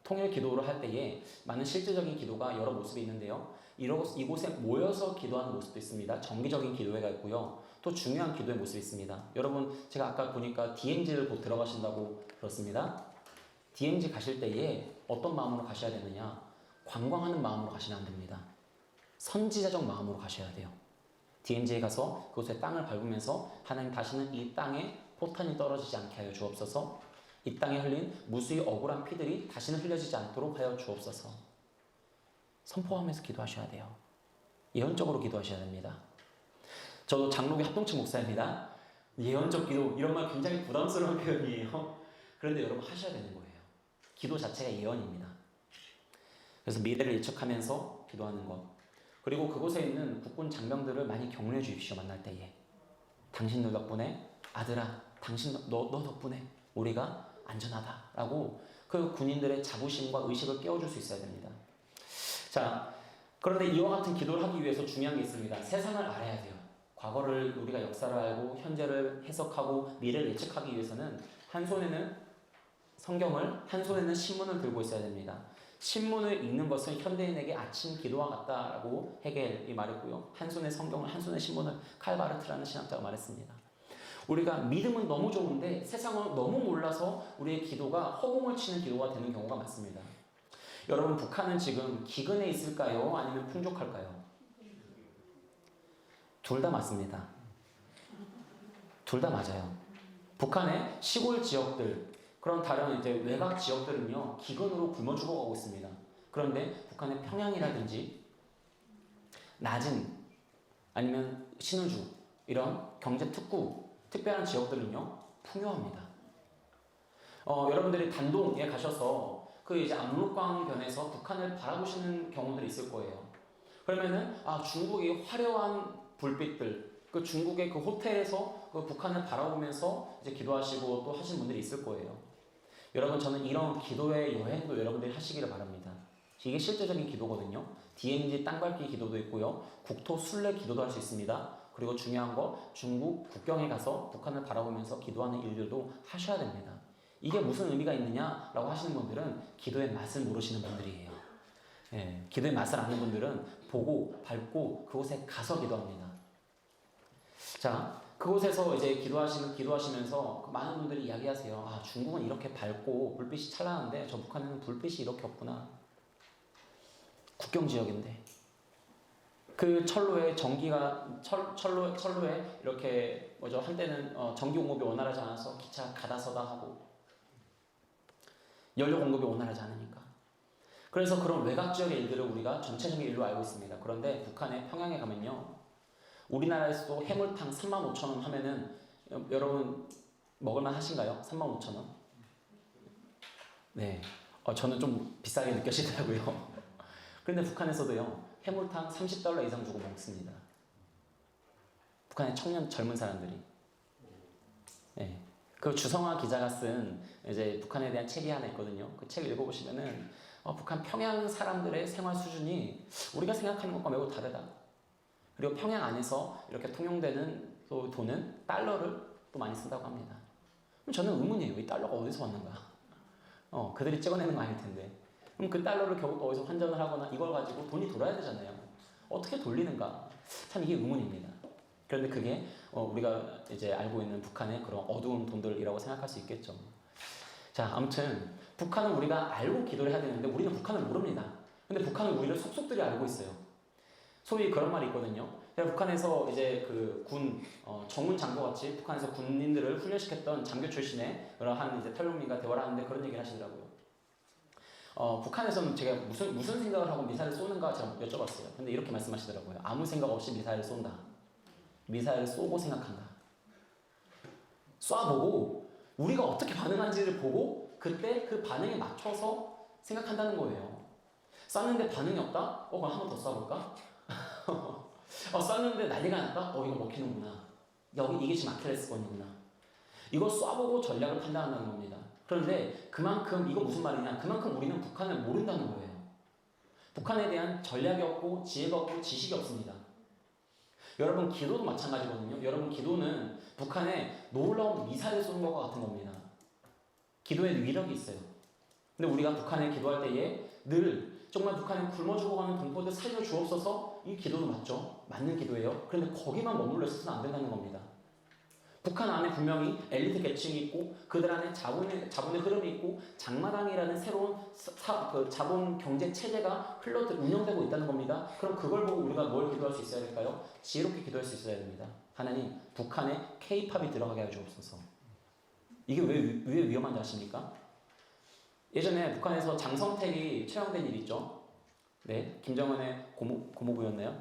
통일 기도를 할 때에 많은 실제적인 기도가 여러 모습이 있는데요. 이곳에 모여서 기도하는 모습도 있습니다. 정기적인 기도회가 있고요. 또 중요한 기도의 모습이 있습니다. 여러분 제가 아까 보니까 DMZ를 곧 들어가신다고 들었습니다. DMZ 가실 때에 어떤 마음으로 가셔야 되느냐? 관광하는 마음으로 가시면 안 됩니다. 선지자적 마음으로 가셔야 돼요. DMZ에 가서 그곳의 땅을 밟으면서 하나님 다시는 이 땅에 포탄이 떨어지지 않게 하여 주옵소서. 이 땅에 흘린 무수히 억울한 피들이 다시는 흘려지지 않도록 하여 주옵소서. 선포하면서 기도하셔야 돼요. 예언적으로 기도하셔야 됩니다. 저도 장로교 합동체 목사입니다. 예언적 기도, 이런 말 굉장히 부담스러운 표현이에요. 그런데 여러분 하셔야 되는 거예요. 기도 자체가 예언입니다. 그래서 미래를 예측하면서 기도하는 것. 그리고 그곳에 있는 국군 장병들을 많이 격려해 주십시오. 만날 때에. 당신들 덕분에, 아들아, 너 덕분에 우리가 안전하다라고 그 군인들의 자부심과 의식을 깨워줄 수 있어야 됩니다. 자, 그런데 이와 같은 기도를 하기 위해서 중요한 게 있습니다. 세상을 알아야 돼요. 과거를 우리가 역사를 알고 현재를 해석하고 미래를 예측하기 위해서는 한 손에는 성경을, 한 손에는 신문을 들고 있어야 됩니다. 신문을 읽는 것은 현대인에게 아침 기도와 같다라고 헤겔이 말했고요. 한 손에 성경을, 한 손에 신문을, 칼바르트라는 신학자가 말했습니다. 우리가 믿음은 너무 좋은데 세상을 너무 몰라서 우리의 기도가 허공을 치는 기도가 되는 경우가 많습니다. 여러분, 북한은 지금 기근에 있을까요? 아니면 풍족할까요? 둘 다 맞습니다. 둘 다 맞아요. 북한의 시골 지역들, 그런 다른 이제 외곽 지역들은요, 기근으로 굶어 죽어가고 있습니다. 그런데 북한의 평양이라든지 낮은 아니면 신의주 이런 경제 특별한 지역들은요, 풍요합니다. 여러분들이 단동에 가셔서 그 이제 압록강변에서 북한을 바라보시는 경우들이 있을 거예요. 그러면은 중국의 화려한 불빛들, 그 중국의 그 호텔에서 그 북한을 바라보면서 이제 기도하시고 또 하시는 분들이 있을 거예요. 여러분, 저는 이런 기도의 여행도 여러분들이 하시기를 바랍니다. 이게 실제적인 기도거든요. DMZ 땅밟기 기도도 있고요. 국토 순례 기도도 할 수 있습니다. 그리고 중요한 거, 중국 국경에 가서 북한을 바라보면서 기도하는 일들도 하셔야 됩니다. 이게 무슨 의미가 있느냐라고 하시는 분들은 기도의 맛을 모르시는 분들이에요. 예, 기도의 맛을 아는 분들은 보고 밟고 그곳에 가서 기도합니다. 자, 그곳에서 이제 기도하시면서 많은 분들이 이야기하세요. 중국은 이렇게 밝고 불빛이 찬란한데 저 북한에는 불빛이 이렇게 없구나. 국경 지역인데. 그 철로에 전기가 철로에 이렇게 한때는 전기 공급이 원활하지 않아서 기차 가다서다 하고 연료 공급이 원활하지 않으니까. 그래서 그런 외곽 지역의 일들을 우리가 전체적인 일로 알고 있습니다. 그런데 북한의 평양에 가면요, 우리나라에서도 해물탕 35,000원 하면은 여러분 먹을만 하신가요? 35,000원? 네, 저는 좀 비싸게 느껴지더라고요. 그런데 북한에서도요, 해물탕 $30 이상 주고 먹습니다. 북한의 청년 젊은 사람들이. 네. 그 주성화 기자가 쓴 이제 북한에 대한 책이 하나 있거든요. 그 책 읽어보시면은 북한 평양 사람들의 생활 수준이 우리가 생각하는 것과 매우 다르다. 그리고 평양 안에서 이렇게 통용되는 또 돈은 달러를 또 많이 쓴다고 합니다. 그럼 저는 의문이에요. 이 달러가 어디서 왔는가? 그들이 찍어내는 거 아닐 텐데. 그럼 그 달러를 결국 어디서 환전을 하거나 이걸 가지고 돈이 돌아야 되잖아요. 어떻게 돌리는가? 참 이게 의문입니다. 그런데 그게 우리가 이제 알고 있는 북한의 그런 어두운 돈들이라고 생각할 수 있겠죠. 자, 아무튼 북한은 우리가 알고 기도를 해야 되는데 우리는 북한을 모릅니다. 근데 북한은 우리를 속속들이 알고 있어요. 소위 그런 말이 있거든요. 북한에서 이제 그 정훈 장교같이 북한에서 군인들을 훈련시켰던 장교 출신의 그러한 이제 탈북민과 대화를 하는데 그런 얘기를 하시더라고요. 북한에서는 제가 무슨 생각을 하고 미사일을 쏘는가 제가 여쭤봤어요. 근데 이렇게 말씀하시더라고요. 아무 생각 없이 미사일을 쏜다. 미사일을 쏘고 생각한다. 쏴보고 우리가 어떻게 반응하는지를 보고 그때 그 반응에 맞춰서 생각한다는 거예요. 쐈는데 반응이 없다? 그럼 한 번 더 쏴볼까? 쐈는데 난리가 났다? 이거 먹히는구나. 이게 지금 아킬레스건이구나. 이거 쏴보고 전략을 판단한다는 겁니다. 그런데 그만큼 이거 무슨 말이냐? 그만큼 우리는 북한을 모른다는 거예요. 북한에 대한 전략이 없고 지혜가 없고 지식이 없습니다. 여러분, 기도도 마찬가지거든요. 여러분, 기도는 북한에 놀라운 미사일을 쏘는 것과 같은 겁니다. 기도에 위력이 있어요. 근데 우리가 북한에 기도할 때에 늘 정말 북한에 굶어 죽어가는 동포들 살려주옵소서, 이 기도도 맞죠? 맞는 기도예요. 그런데 거기만 머물러 있어서는 안 된다는 겁니다. 북한 안에 분명히 엘리트 계층이 있고 그들 안에 자본의 흐름이 있고 장마당이라는 새로운 자본 경제 체제가 운영되고 있다는 겁니다. 그럼 그걸 보고 우리가 뭘 기도할 수 있어야 될까요? 지혜롭게 기도할 수 있어야 됩니다. 하나님, 북한에 K-팝이 들어가게 하여 주옵소서. 이게 왜 위험한지 아십니까? 예전에 북한에서 장성택이 처형된 일 있죠. 네, 김정은의 고모부였나요?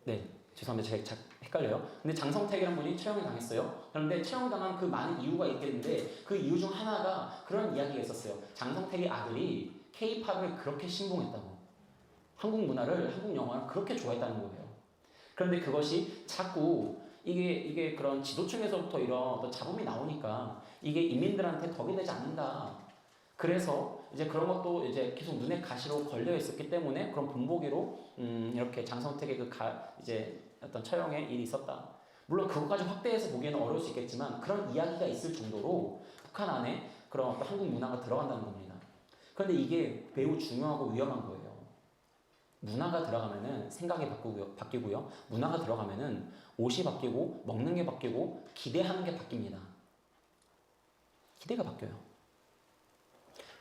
네, 죄송합니다. 제가 헷갈려요. 근데 장성택이라는 분이 처형을 당했어요. 그런데 처형당한 그 많은 이유가 있겠는데 그 이유 중 하나가 그런 이야기가 있었어요. 장성택의 아들이 K-팝을 그렇게 신봉했다고. 한국 문화를, 한국 영화를 그렇게 좋아했다는 거예요. 그런데 그것이 자꾸 이게 그런 지도층에서부터 이런 어떤 잡음이 나오니까 이게 인민들한테 덕이 되지 않는다. 그래서 이제 그런 것도 이제 계속 눈에 가시로 걸려 있었기 때문에 그런 본보기로 이렇게 장성택의 이제 어떤 처형의 일이 있었다. 물론 그것까지 확대해서 보기에는 어려울 수 있겠지만 그런 이야기가 있을 정도로 북한 안에 그런 어떤 한국 문화가 들어간다는 겁니다. 그런데 이게 매우 중요하고 위험한 거예요. 문화가 들어가면은 생각이 바뀌고요. 문화가 들어가면은 옷이 바뀌고 먹는 게 바뀌고 기대하는 게 바뀝니다. 기대가 바뀌어요.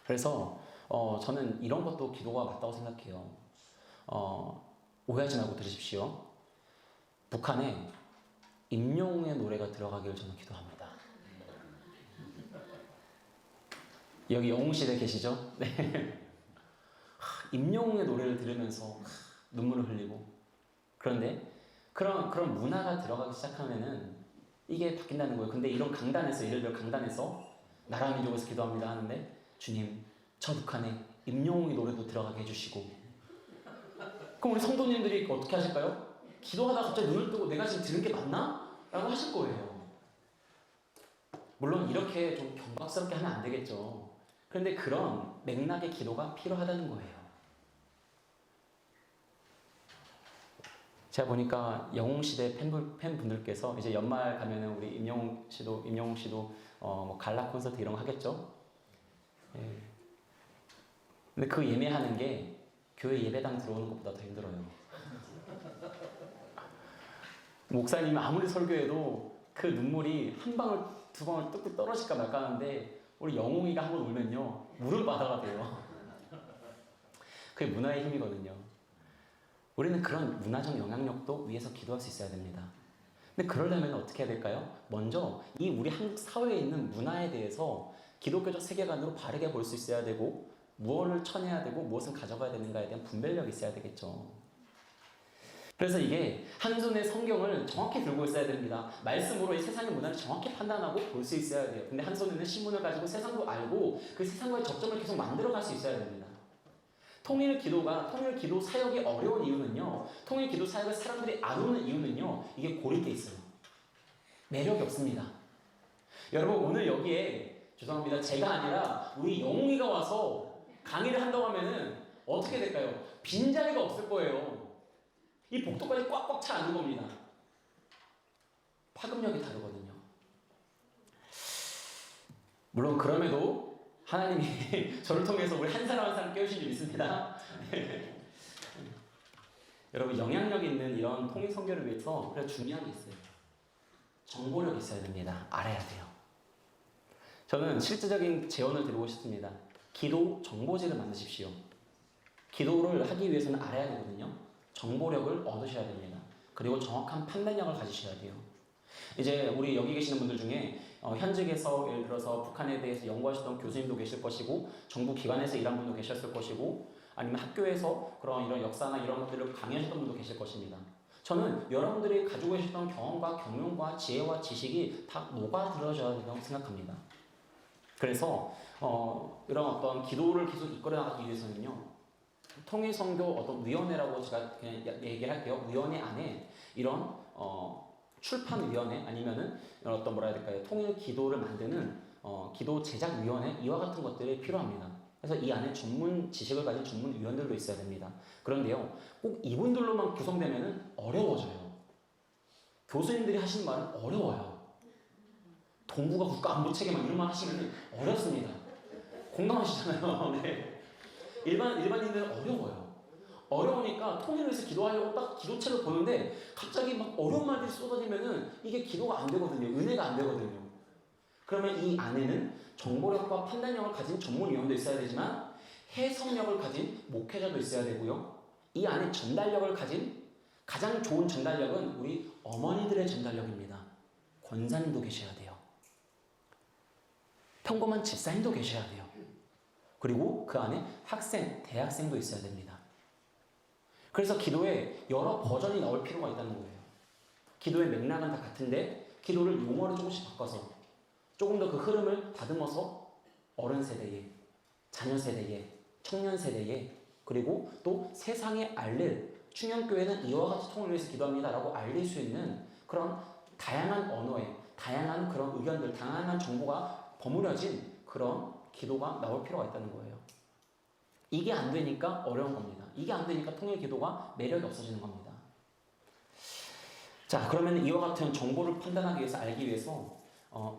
그래서 저는 이런 것도 기도가 맞다고 생각해요. 오해하지 말고 들으십시오. 북한에 임영웅의 노래가 들어가기를 저는 기도합니다. 여기 영웅시대 계시죠? 네. 임영웅의 노래를 들으면서 눈물을 흘리고 그런데 그런 문화가 들어가기 시작하면은 이게 바뀐다는 거예요. 근데 이런 강단에서 예를 들어 강단에서 나라 민족에서 기도합니다 하는데 주님 저 북한에 임영웅의 노래도 들어가게 해주시고 그럼 우리 성도님들이 어떻게 하실까요? 기도하다가 갑자기 눈을 뜨고 내가 지금 들은 게 맞나? 라고 하실 거예요. 물론 이렇게 좀 경박스럽게 하면 안 되겠죠. 그런데 그런 맥락의 기도가 필요하다는 거예요. 제가 보니까 영웅시대 팬분들께서 이제 연말 가면은 우리 임영웅 씨도 뭐 갈라 콘서트 이런 거 하겠죠? 예. 근데 그 예매하는 게 교회 예배당 들어오는 것보다 더 힘들어요. 목사님이 아무리 설교해도 그 눈물이 한 방울 두 방울 뚝뚝 떨어질까 말까 하는데 우리 영웅이가 한번 울면요 물은 바다가 돼요. 그게 문화의 힘이거든요. 우리는 그런 문화적 영향력도 위해서 기도할 수 있어야 됩니다. 근데 그러려면 어떻게 해야 될까요? 먼저 이 우리 한국 사회에 있는 문화에 대해서 기독교적 세계관으로 바르게 볼 수 있어야 되고 무엇을 쳐내야 되고 무엇을 가져가야 되는가에 대한 분별력이 있어야 되겠죠. 그래서 이게 한 손에 성경을 정확히 들고 있어야 됩니다. 말씀으로 이 세상의 문화를 정확히 판단하고 볼 수 있어야 돼요. 근데 한 손에는 신문을 가지고 세상도 알고 그 세상과의 접점을 계속 만들어갈 수 있어야 됩니다. 통일 기도 사역이 어려운 이유는요. 통일 기도 사역을 사람들이 안 오는 이유는요. 이게 고립돼 있어요. 매력이 없습니다. 여러분 오늘 여기에 죄송합니다. 제가 아니라 우리 영웅이가 와서 강의를 한다고 하면은 어떻게 될까요? 빈자리가 없을 거예요. 이 복도까지 꽉꽉 차 앉는 겁니다. 파급력이 다르거든요. 물론 그럼에도 하나님이 저를 통해서 우리 한 사람 한 사람 깨우신 줄 믿습니다. 여러분 영향력 있는 이런 통일 선교를 위해서 그래서 중요한 게 있어요. 정보력이 있어야 됩니다. 알아야 돼요. 저는 실질적인 제언을 드리고 싶습니다. 기도 정보지를 만드십시오. 기도를 하기 위해서는 알아야 되거든요. 정보력을 얻으셔야 됩니다. 그리고 정확한 판단력을 가지셔야 돼요. 이제 우리 여기 계시는 분들 중에 현직에서 예를 들어서 북한에 대해서 연구하셨던 교수님도 계실 것이고 정부 기관에서 일한 분도 계셨을 것이고 아니면 학교에서 그런 이런 역사나 이런 것들을 강의하셨던 분도 계실 것입니다. 저는 여러분들이 가지고 계셨던 경험과 경륜과 지혜와 지식이 다 녹아들어져야 된다고 생각합니다. 그래서 이런 어떤 기도를 계속 이끌어 나가기 위해서는요. 통일선교 어떤 위원회라고 제가 그냥 얘기를 할게요. 위원회 안에 이런 출판위원회 아니면은 어떤 뭐라 해야 될까요? 통일 기도를 만드는 기도 제작위원회 이와 같은 것들이 필요합니다. 그래서 이 안에 전문 지식을 가진 전문 위원들도 있어야 됩니다. 그런데요, 꼭 이분들로만 구성되면은 어려워져요. 교수님들이 하시는 말은 어려워요. 동북아 국가안보체계 막 이런 말 하시면 어렵습니다. 공감하시잖아요. 네. 일반인들은 어려워요. 어려우니까 통일을 위해서 기도하려고 딱 기도책을 보는데 갑자기 막 어려운 말들이 쏟아지면은 이게 기도가 안 되거든요. 은혜가 안 되거든요. 그러면 이 안에는 정보력과 판단력을 가진 전문위원도 있어야 되지만 해석력을 가진 목회자도 있어야 되고요. 이 안에 전달력을 가진 가장 좋은 전달력은 우리 어머니들의 전달력입니다. 권사님도 계셔야 돼요. 평범한 집사님도 계셔야 돼요. 그리고 그 안에 학생, 대학생도 있어야 됩니다. 그래서 기도에 여러 버전이 나올 필요가 있다는 거예요. 기도의 맥락은 다 같은데 기도를 용어를 조금씩 바꿔서 조금 더 그 흐름을 다듬어서 어른 세대에, 자녀 세대에, 청년 세대에, 그리고 또 세상에 알릴, 충현교회는 이와 같이 통일을 위해서 기도합니다 라고 알릴 수 있는 그런 다양한 언어에 다양한 그런 의견들, 다양한 정보가 버무려진 그런 기도가 나올 필요가 있다는 거예요. 이게 안 되니까 어려운 겁니다. 이게 안 되니까 통일 기도가 매력이 없어지는 겁니다. 자, 그러면 이와 같은 정보를 판단하기 위해서, 알기 위해서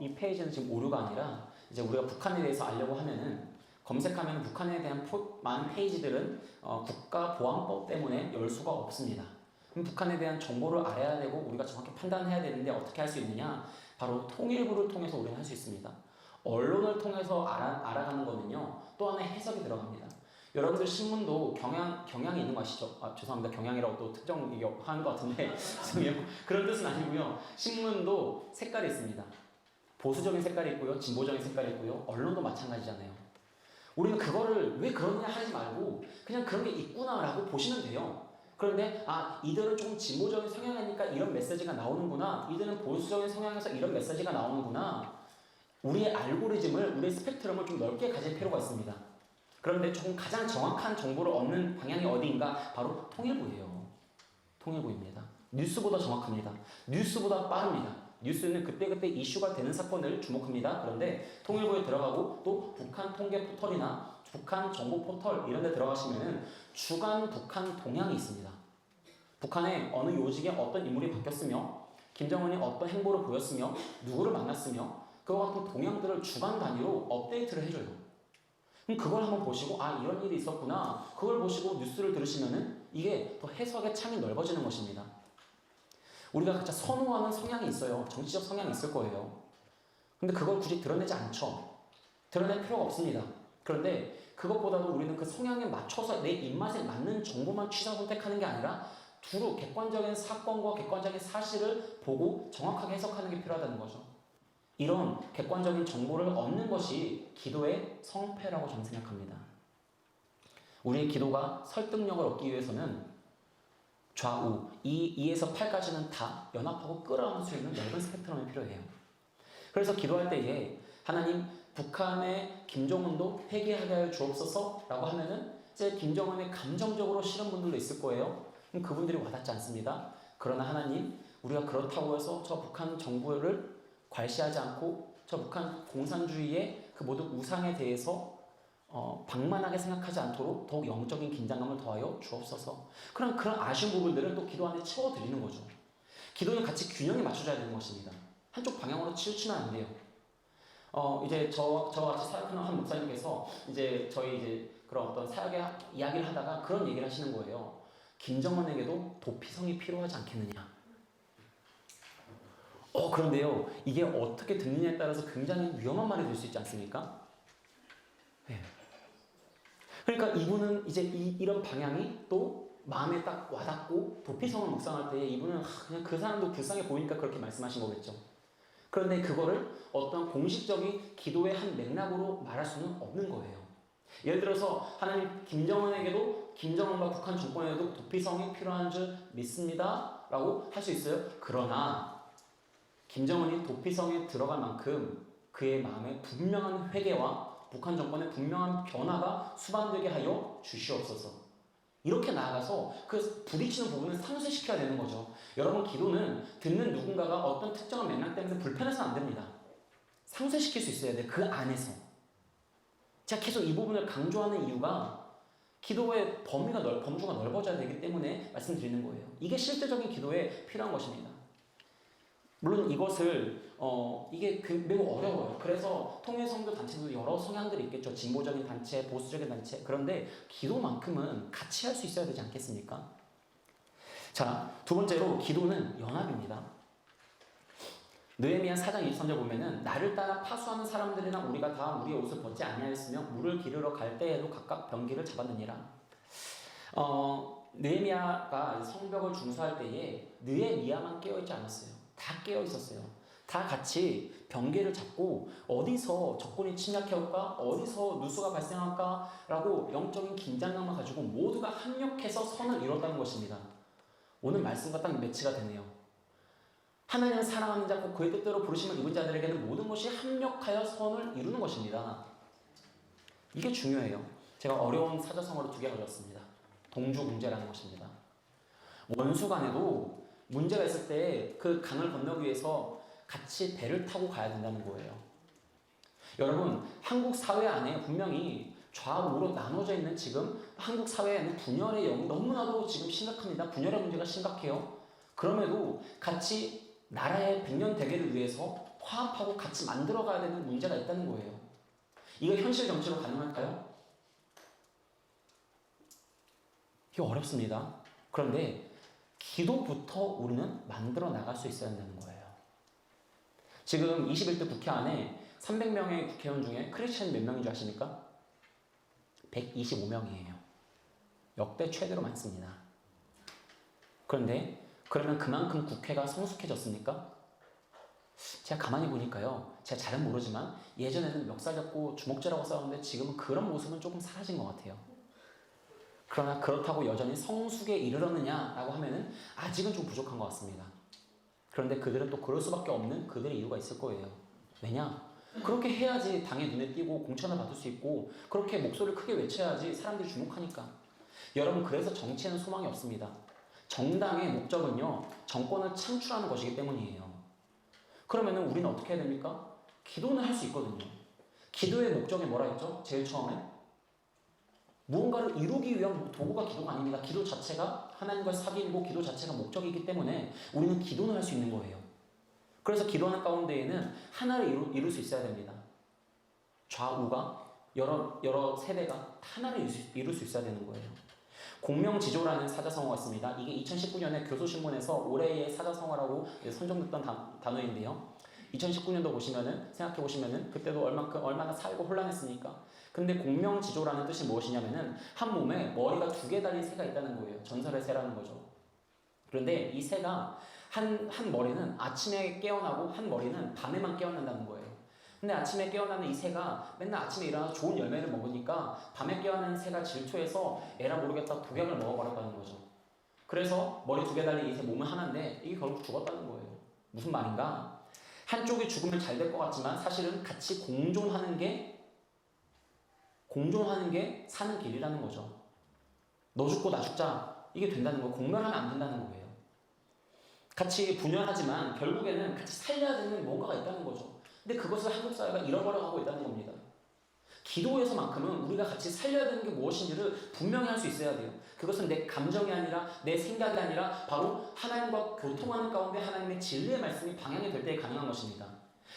이 페이지는 지금 오류가 아니라 이제 우리가 북한에 대해서 알려고 하면은 검색하면 북한에 대한 많은 페이지들은 국가보안법 때문에 열 수가 없습니다. 그럼 북한에 대한 정보를 알아야 되고 우리가 정확히 판단해야 되는데 어떻게 할 수 있느냐? 바로 통일부를 통해서 우리는 할 수 있습니다. 언론을 통해서 알아가는 거는요, 또 하나의 해석이 들어갑니다. 여러분들 신문도 경향이 있는 거 아시죠? 죄송합니다. 경향이라고 또 특정 이게 하는 것 같은데 죄송해요. 그런 뜻은 아니고요. 신문도 색깔이 있습니다. 보수적인 색깔이 있고요, 진보적인 색깔이 있고요. 언론도 마찬가지잖아요. 우리는 그거를 왜 그러느냐 하지 말고 그냥 그런 게 있구나라고 보시면 돼요. 그런데 이들은 조금 진보적인 성향이니까 이런 메시지가 나오는구나. 이들은 보수적인 성향에서 이런 메시지가 나오는구나. 우리의 알고리즘을, 우리의 스펙트럼을 좀 넓게 가질 필요가 있습니다. 그런데 조금 가장 정확한 정보를 얻는 방향이 어디인가? 바로 통일부예요. 통일부입니다. 뉴스보다 정확합니다. 뉴스보다 빠릅니다. 뉴스는 그때그때 이슈가 되는 사건을 주목합니다. 그런데 통일부에 들어가고 또 북한 통계 포털이나 북한 정보 포털 이런 데 들어가시면은 주간 북한 동향이 있습니다. 북한의 어느 요직에 어떤 인물이 바뀌었으며 김정은이 어떤 행보를 보였으며 누구를 만났으며 그와 같은 동향들을 주간 단위로 업데이트를 해줘요. 그럼 그걸 한번 보시고 이런 일이 있었구나. 그걸 보시고 뉴스를 들으시면은 이게 더 해석의 창이 넓어지는 것입니다. 우리가 각자 선호하는 성향이 있어요. 정치적 성향이 있을 거예요. 근데 그걸 굳이 드러내지 않죠. 드러낼 필요가 없습니다. 그런데 그것보다도 우리는 그 성향에 맞춰서 내 입맛에 맞는 정보만 취사 선택하는 게 아니라 두루 객관적인 사건과 객관적인 사실을 보고 정확하게 해석하는 게 필요하다는 거죠. 이런 객관적인 정보를 얻는 것이 기도의 성패라고 저는 생각합니다. 우리의 기도가 설득력을 얻기 위해서는 좌우, 2에서 8까지는 다 연합하고 끌어안을 수 있는 넓은 스펙트럼이 필요해요. 그래서 기도할 때에 하나님, 북한의 김정은도 회개하게 하여 주옵소서 라고 하면은 이제 김정은의 감정적으로 싫은 분들도 있을 거예요. 그럼 그분들이 와닿지 않습니다. 그러나 하나님, 우리가 그렇다고 해서 저 북한 정부를 괄시하지 않고 저 북한 공산주의의 그 모든 우상에 대해서 방만하게 생각하지 않도록 더욱 영적인 긴장감을 더하여 주옵소서. 그런 아쉬운 부분들을 또 기도 안에 채워드리는 거죠. 기도는 같이 균형에 맞춰져야 되는 것입니다. 한쪽 방향으로 치우치면 안 돼요. 이제 저같이 사역하는 한 목사님께서 이제 저희 이제 그런 어떤 사역의 이야기를 하다가 그런 얘기를 하시는 거예요. 김정은에게도 도피성이 필요하지 않겠느냐. 그런데요, 이게 어떻게 듣느냐에 따라서 굉장히 위험한 말이 될 수 있지 않습니까? 네. 그러니까 이분은 이제 이런 방향이 또 마음에 딱 와닿고 도피성을 묵상할 때 이분은 그냥 그 사람도 불쌍해 보이니까 그렇게 말씀하신 거겠죠. 그런데 그거를 어떤 공식적인 기도의 한 맥락으로 말할 수는 없는 거예요. 예를 들어서 하나님, 김정은에게도, 김정은과 북한 정권에도 도피성이 필요한 줄 믿습니다 라고 할 수 있어요. 그러나 김정은이 도피성에 들어갈 만큼 그의 마음에 분명한 회개와 북한 정권의 분명한 변화가 수반되게 하여 주시옵소서. 이렇게 나아가서 그 부딪히는 부분을 상쇄시켜야 되는 거죠. 여러분, 기도는 듣는 누군가가 어떤 특정한 맥락 때문에 불편해서는 안 됩니다. 상쇄시킬 수 있어야 돼요. 그 안에서. 제가 계속 이 부분을 강조하는 이유가 기도의 범주가 넓어져야 되기 때문에 말씀드리는 거예요. 이게 실제적인 기도에 필요한 것입니다. 물론 이것을 이게 매우 어려워요. 그래서 통일선교 단체도 여러 성향들이 있겠죠. 진보적인 단체, 보수적인 단체. 그런데 기도만큼은 같이 할 수 있어야 되지 않겠습니까? 자, 두 번째로 기도는 연합입니다. 느헤미야 4장 23절 보면은 나를 따라 파수하는 사람들이나 우리가 다 우리의 옷을 벗지 아니하였으며 물을 기르러 갈 때에도 각각 병기를 잡았느니라. 느헤미야가 성벽을 중수할 때에 느헤미야만 깨어있지 않았어요. 다 깨어 있었어요. 다 같이 경계를 잡고 어디서 적군이 침략해올까? 어디서 누수가 발생할까? 라고 영적인 긴장감을 가지고 모두가 합력해서 선을 이뤘다는 것입니다. 오늘 말씀과 딱 매치가 되네요. 하나님을 사랑하는 자, 곧 그의 뜻대로 부르심을 입은 자들에게는 모든 것이 합력하여 선을 이루는 것입니다. 이게 중요해요. 제가 어려운 사자성어로 2개 가져왔습니다. 동주공제라는 것입니다. 원수 간에도 문제가 있을 때 그 강을 건너기 위해서 같이 배를 타고 가야 된다는 거예요. 여러분, 한국 사회 안에 분명히 좌우로 나눠져 있는 지금 한국 사회에는 분열의 영이 너무나도 지금 심각합니다. 분열의 문제가 심각해요. 그럼에도 같이 나라의 백년 대계를 위해서 화합하고 같이 만들어가야 되는 문제가 있다는 거예요. 이거 현실 정치로 가능할까요? 이거 어렵습니다. 그런데 기도부터 우리는 만들어 나갈 수 있어야 한다는 거예요. 지금 21대 국회 안에 300명의 국회의원 중에 크리스천이 몇 명인 줄 아십니까? 125명이에요. 역대 최대로 많습니다. 그런데 그러면 그만큼 국회가 성숙해졌습니까? 제가 가만히 보니까요. 제가 잘은 모르지만 예전에는 멱살 잡고 주먹질하고 싸웠는데 지금은 그런 모습은 조금 사라진 것 같아요. 그러나 그렇다고 여전히 성숙에 이르렀느냐라고 하면은 아직은 좀 부족한 것 같습니다. 그런데 그들은 또 그럴 수밖에 없는 그들의 이유가 있을 거예요. 왜냐? 그렇게 해야지 당의 눈에 띄고 공천을 받을 수 있고 그렇게 목소리를 크게 외쳐야지 사람들이 주목하니까. 여러분, 그래서 정치에는 소망이 없습니다. 정당의 목적은요, 정권을 창출하는 것이기 때문이에요. 그러면은 우리는 어떻게 해야 됩니까? 기도는 할 수 있거든요. 기도의 목적이 뭐라 했죠? 제일 처음에 무언가를 이루기 위한 도구가 기도가 아닙니다. 기도 자체가 하나님과 사귐이고 기도 자체가 목적이기 때문에 우리는 기도는 할 수 있는 거예요. 그래서 기도하는 가운데에는 하나를 이룰 수 있어야 됩니다. 좌우가 여러 세대가 하나를 이룰 수 있어야 되는 거예요. 공명지조라는 사자성어가 있습니다. 이게 2019년에 교수신문에서 올해의 사자성어라고 선정됐던 단어인데요. 2019년도 보시면은 생각해 보시면은 그때도 얼마나 사회가 혼란했습니까? 근데 공명지조라는 뜻이 무엇이냐면은 한 몸에 머리가 2개 달린 새가 있다는 거예요. 전설의 새라는 거죠. 그런데 이 새가 한 머리는 아침에 깨어나고 한 머리는 밤에만 깨어난다는 거예요. 근데 아침에 깨어나는 이 새가 맨날 아침에 일어나서 좋은 열매를 먹으니까 밤에 깨어나는 새가 질투해서 에라 모르겠다 독약을 먹어버렸다는 거죠. 그래서 머리 2개 달린 이 새 몸은 하나인데 이게 결국 죽었다는 거예요. 무슨 말인가? 한쪽이 죽으면 잘 될 것 같지만 사실은 같이 공존하는 게 사는 길이라는 거죠. 너 죽고 나 죽자 이게 된다는 거예요. 공멸하면 안 된다는 거예요. 같이 분열하지만 결국에는 같이 살려야 되는 뭔가가 있다는 거죠. 근데 그것을 한국 사회가 잃어버려가고 있다는 겁니다. 기도에서만큼은 우리가 같이 살려야 되는 게 무엇인지를 분명히 할 수 있어야 돼요. 그것은 내 감정이 아니라 내 생각이 아니라 바로 하나님과 교통하는 가운데 하나님의 진리의 말씀이 방향이 될 때 가능한 것입니다.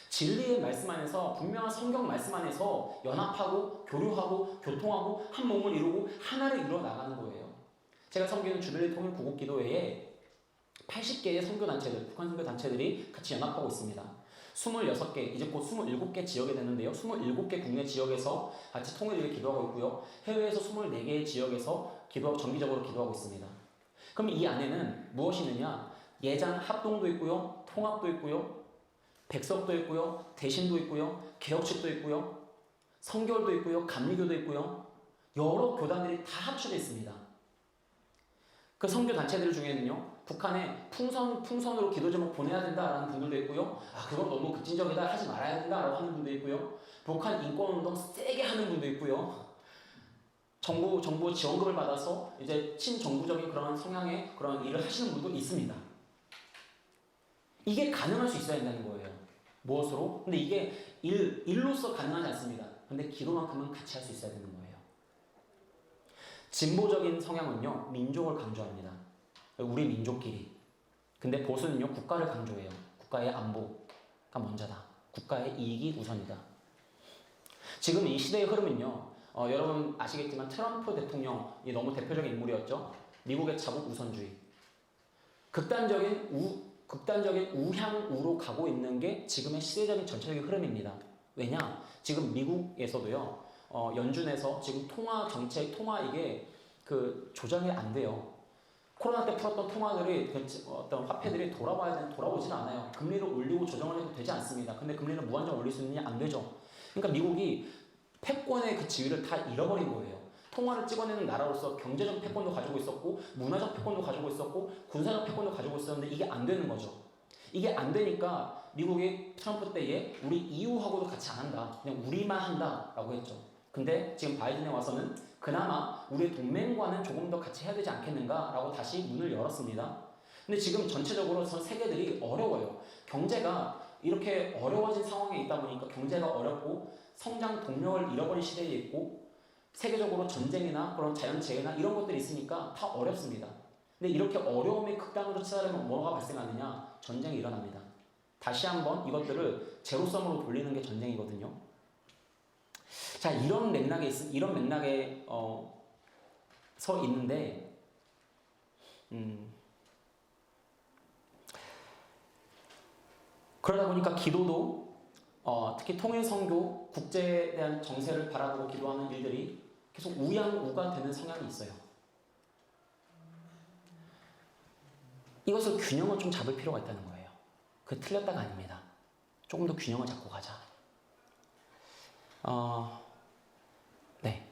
진리의 말씀 안에서 분명한 성경 말씀 안에서 연합하고 교류하고 교통하고 한 몸을 이루고 하나를 이루어 나가는 거예요. 제가 섬기는 주빌리 통일 구국기도회에 80개의 선교단체들, 북한 선교단체들이 같이 연합하고 있습니다. 26개, 이제 곧 27개 지역이 되는데요. 27개 국내 지역에서 같이 통일을 위해 기도하고 있고요. 해외에서 24개의 지역에서 정기적으로 기도하고 있습니다. 그럼 이 안에는 무엇이 있느냐? 예장 합동도 있고요. 통합도 있고요. 백석도 있고요. 대신도 있고요. 개혁식도 있고요. 성결도 있고요. 감리교도 있고요. 여러 교단들이 다 합쳐져 있습니다. 그 선교단체들 중에는요. 북한에 풍선으로 기도 제목 보내야 된다라는 분들도 있고요. 그건 너무 급진적이다 하지 말아야 된다라고 하는 분도 있고요. 북한 인권운동 세게 하는 분도 있고요. 정부 지원금을 받아서 이제 친정부적인 그런 성향의 그런 일을 하시는 분도 있습니다. 이게 가능할 수 있어야 된다는 거예요. 무엇으로? 근데 이게 일로서 가능하지 않습니다. 근데 기도만큼은 같이 할 수 있어야 되는 거예요. 진보적인 성향은요, 민족을 강조합니다. 우리 민족끼리. 근데 보수는요, 국가를 강조해요. 국가의 안보가 먼저다. 국가의 이익이 우선이다. 지금 이 시대의 흐름은요, 여러분 아시겠지만 트럼프 대통령이 너무 대표적인 인물이었죠. 미국의 자국 우선주의. 극단적인 우향우로 가고 있는 게 지금의 시대적인 전체적인 흐름입니다. 왜냐? 지금 미국에서도요, 연준에서 지금 통화 정책, 이게 조정이 안 돼요. 코로나 때 풀었던 통화들이 어떤 화폐들이 돌아오진 않아요. 금리를 올리고 조정을 해도 되지 않습니다. 근데 금리를 무한정 올릴 수 있느냐? 안 되죠. 그러니까 미국이 패권의 그 지위를 다 잃어버린 거예요. 통화를 찍어내는 나라로서 경제적 패권도 가지고 있었고 문화적 패권도 가지고 있었고 군사적 패권도 가지고 있었는데 이게 안 되는 거죠. 이게 안 되니까 미국이 트럼프 때에 우리 EU하고도 같이 안 한다. 그냥 우리만 한다라고 했죠. 근데 지금 바이든에 와서는 그나마 우리 동맹과는 조금 더 같이 해야 되지 않겠는가라고 다시 문을 열었습니다. 근데 지금 전체적으로 전 세계들이 어려워요. 경제가 이렇게 어려워진 상황에 있다 보니까 경제가 어렵고 성장 동력을 잃어버린 시대에 있고 세계적으로 전쟁이나 그런 자연재해나 이런 것들이 있으니까 다 어렵습니다. 근데 이렇게 어려움이 극단으로 치달으면 뭐가 발생하느냐? 전쟁이 일어납니다. 다시 한번 이것들을 제로섬으로 돌리는 게 전쟁이거든요. 자, 이런 맥락에 서 있는데 그러다 보니까 기도도 특히 통일선교, 국제에 대한 정세를 바라보고 기도하는 일들이 계속 우양우가 되는 성향이 있어요. 이것을 균형을 좀 잡을 필요가 있다는 거예요. 그 틀렸다가 아닙니다. 조금 더 균형을 잡고 가자. 네.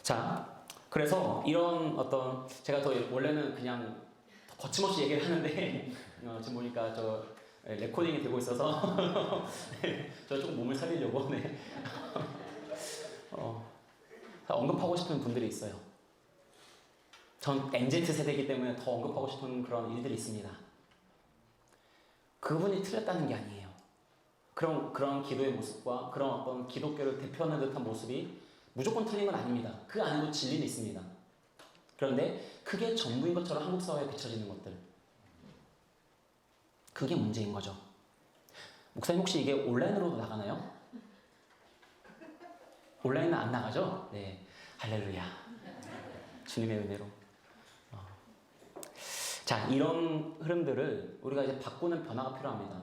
자, 그래서 이런 어떤 제가 더 원래는 그냥 거침없이 얘기를 하는데 지금 보니까 저 레코딩이 되고 있어서 네, 저 조금 몸을 살리려고 네. 언급하고 싶은 분들이 있어요. 전 MZ 세대이기 때문에 더 언급하고 싶은 그런 일들이 있습니다. 그분이 틀렸다는 게 아니에요. 그런 기도의 모습과 그런 어떤 기독교를 대표하는 듯한 모습이 무조건 틀린 건 아닙니다. 그 안에도 진리는 있습니다. 그런데 그게 전부인 것처럼 한국 사회에 비춰지는 것들, 그게 문제인 거죠. 목사님 혹시 이게 온라인으로도 나가나요? 온라인은 안 나가죠? 네, 할렐루야. 주님의 은혜로. 자, 이런 흐름들을 우리가 이제 바꾸는 변화가 필요합니다.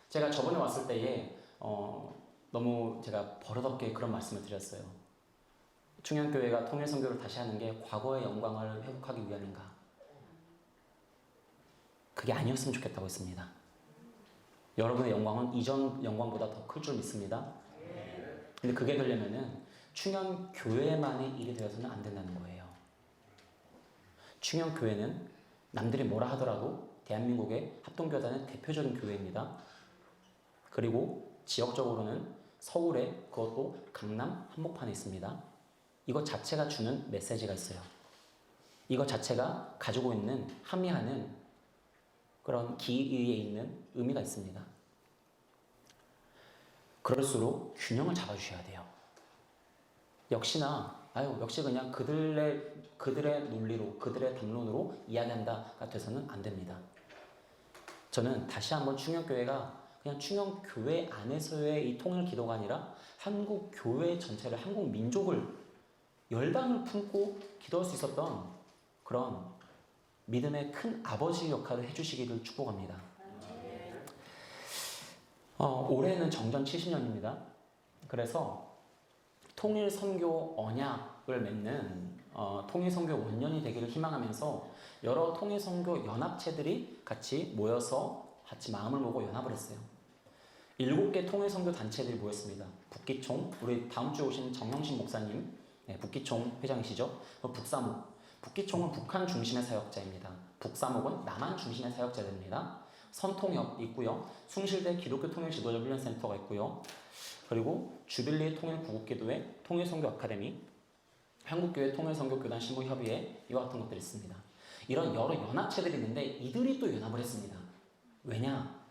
제가 저번에 왔을 때에 너무 제가 버릇없게 그런 말씀을 드렸어요. 충현교회가 통일선교를 다시 하는 게 과거의 영광을 회복하기 위함인가? 그게 아니었으면 좋겠다고 했습니다. 여러분의 영광은 이전 영광보다 더 클 줄 믿습니다. 근데 그게 되려면은 충현교회만의 일이 되어서는 안 된다는 거예요. 충현교회는 남들이 뭐라 하더라도 대한민국의 합동교단의 대표적인 교회입니다. 그리고 지역적으로는 서울에, 그것도 강남 한복판에 있습니다. 이것 자체가 주는 메시지가 있어요. 이것 자체가 가지고 있는 함의하는 그런 기의에 있는 의미가 있습니다. 그럴수록 균형을 잡아주셔야 돼요. 역시 그냥 그들의 논리로, 그들의 담론으로 이야기한다가 돼서는 안 됩니다. 저는 다시 한번 충현교회가 그냥 충현교회 안에서의 이 통일 기도가 아니라 한국 교회 전체를, 한국 민족을 열방을 품고 기도할 수 있었던 그런 믿음의 큰 아버지 역할을 해주시기를 축복합니다. 올해는 정전 70년입니다. 그래서 통일선교 언약을 맺는 통일선교 원년이 되기를 희망하면서 여러 통일선교 연합체들이 같이 모여서 같이 마음을 먹고 연합을 했어요. 7개 통일선교 단체들이 모였습니다. 북기총, 우리 다음 주에 오신 정영신 목사님, 네, 북기총 회장이시죠. 북사목, 북기총은 북한 중심의 사역자입니다. 북사목은 남한 중심의 사역자들입니다. 선통협 있고요. 숭실대 기독교 통일 지도자 훈련센터가 있고요. 그리고 주빌리 통일구국기도회 통일선교 아카데미, 한국교회 통일선교교단 신부협의회, 이와 같은 것들이 있습니다. 이런 여러 연합체들이 있는데 이들이 또 연합을 했습니다. 왜냐?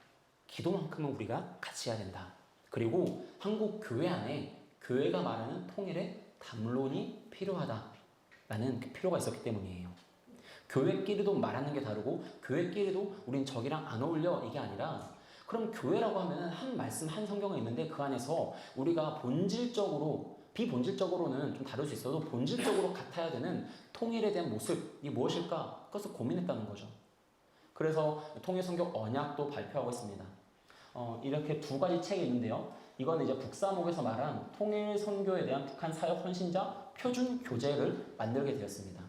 기도만큼은 우리가 같이 해야 된다. 그리고 한국 교회 안에 교회가 말하는 통일의 담론이 필요하다라는 그 필요가 있었기 때문이에요. 교회끼리도 말하는 게 다르고 교회끼리도 우린 저기랑 안 어울려 이게 아니라, 그럼 교회라고 하면 한 말씀 한 성경이 있는데 그 안에서 우리가 본질적으로, 비본질적으로는 좀 다를 수 있어도 본질적으로 같아야 되는 통일에 대한 모습이 무엇일까? 그것을 고민했다는 거죠. 그래서 통일선교 언약도 발표하고 있습니다. 이렇게 두 가지 책이 있는데요. 이거는 이제 북사목에서 말한 통일선교에 대한 북한 사역 헌신자 표준 교재를 만들게 되었습니다.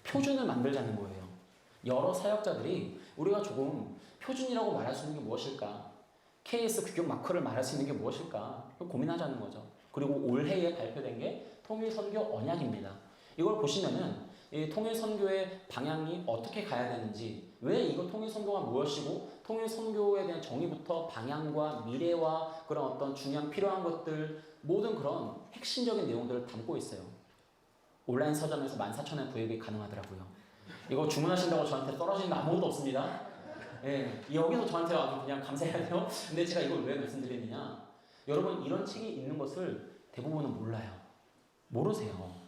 표준을 만들자는 거예요. 여러 사역자들이 우리가 조금 표준이라고 말할 수 있는 게 무엇일까? KS 규격 마크를 말할 수 있는 게 무엇일까? 고민하자는 거죠. 그리고 올해에 발표된 게 통일선교 언약입니다. 이걸 보시면은 이 통일선교의 방향이 어떻게 가야 되는지, 왜 이거 통일선교가 무엇이고 통일선교에 대한 정의부터 방향과 미래와 그런 어떤 중요한 필요한 것들 모든 그런 핵심적인 내용들을 담고 있어요. 온라인 서점에서 14,000원 구입이 가능하더라고요. 이거 주문하신다고 저한테 떨어지는 거 아무것도 없습니다. 예, 여기서 저한테 와서 그냥 감사해야 돼요. 근데 제가 이걸 왜 말씀드리느냐? 여러분 이런 책이 있는 것을 대부분은 몰라요. 모르세요.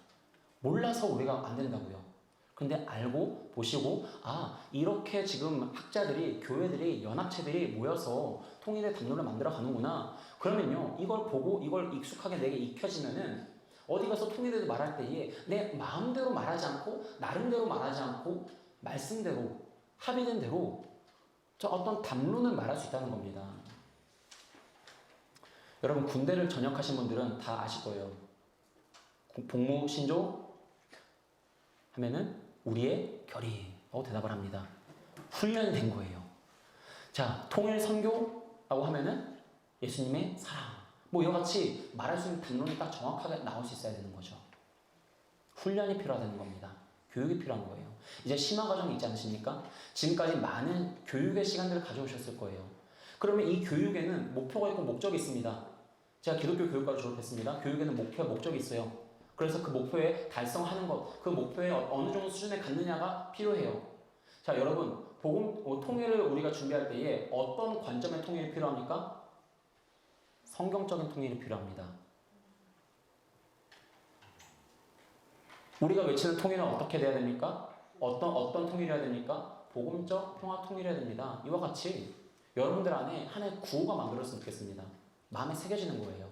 몰라서 우리가 안 된다고요. 근데 알고 보시고 이렇게 지금 학자들이 교회들이 연합체들이 모여서 통일의 담론을 만들어 가는구나. 그러면요 이걸 보고 이걸 익숙하게 내게 익혀지면은 어디 가서 통일을 말할 때에 내 마음대로 말하지 않고 나름대로 말하지 않고 말씀대로 합의된 대로 저 어떤 담론을 말할 수 있다는 겁니다. 여러분 군대를 전역하신 분들은 다 아실 거예요. 복무 신조 하면은 우리의 결의라고 대답을 합니다. 훈련이 된 거예요. 자, 통일 선교라고 하면은 예수님의 사랑. 뭐 이와 같이 말할 수 있는 담론이 딱 정확하게 나올 수 있어야 되는 거죠. 훈련이 필요하다는 겁니다. 교육이 필요한 거예요. 이제 심화 과정이 있지 않으십니까? 지금까지 많은 교육의 시간들을 가져오셨을 거예요. 그러면 이 교육에는 목표가 있고 목적이 있습니다. 제가 기독교 교육과를 졸업했습니다. 교육에는 목표와 목적이 있어요. 그래서 그 목표에 달성하는 것, 그 목표에 어느 정도 수준에 갔느냐가 필요해요. 자, 여러분, 복음 통일을 우리가 준비할 때에 어떤 관점의 통일이 필요합니까? 성경적인 통일이 필요합니다. 우리가 외치는 통일은 어떻게 돼야 됩니까? 어떤 통일이어야 됩니까? 복음적 평화 통일이어야 됩니다. 이와 같이 여러분들 안에 하나의 구호가 만들어졌으면 좋겠습니다. 마음에 새겨지는 거예요.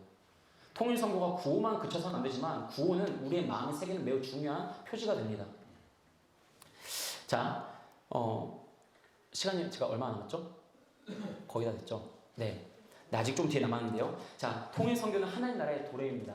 통일 선고가 구호만 그쳐서는 안 되지만 구호는 우리의 마음에 새기는 매우 중요한 표지가 됩니다. 자, 시간이 제가 얼마 남았죠? 거의 다 됐죠? 네. 아직 좀 뒤에 남았는데요. 자, 통일 선교는 하나님 나라의 도래입니다.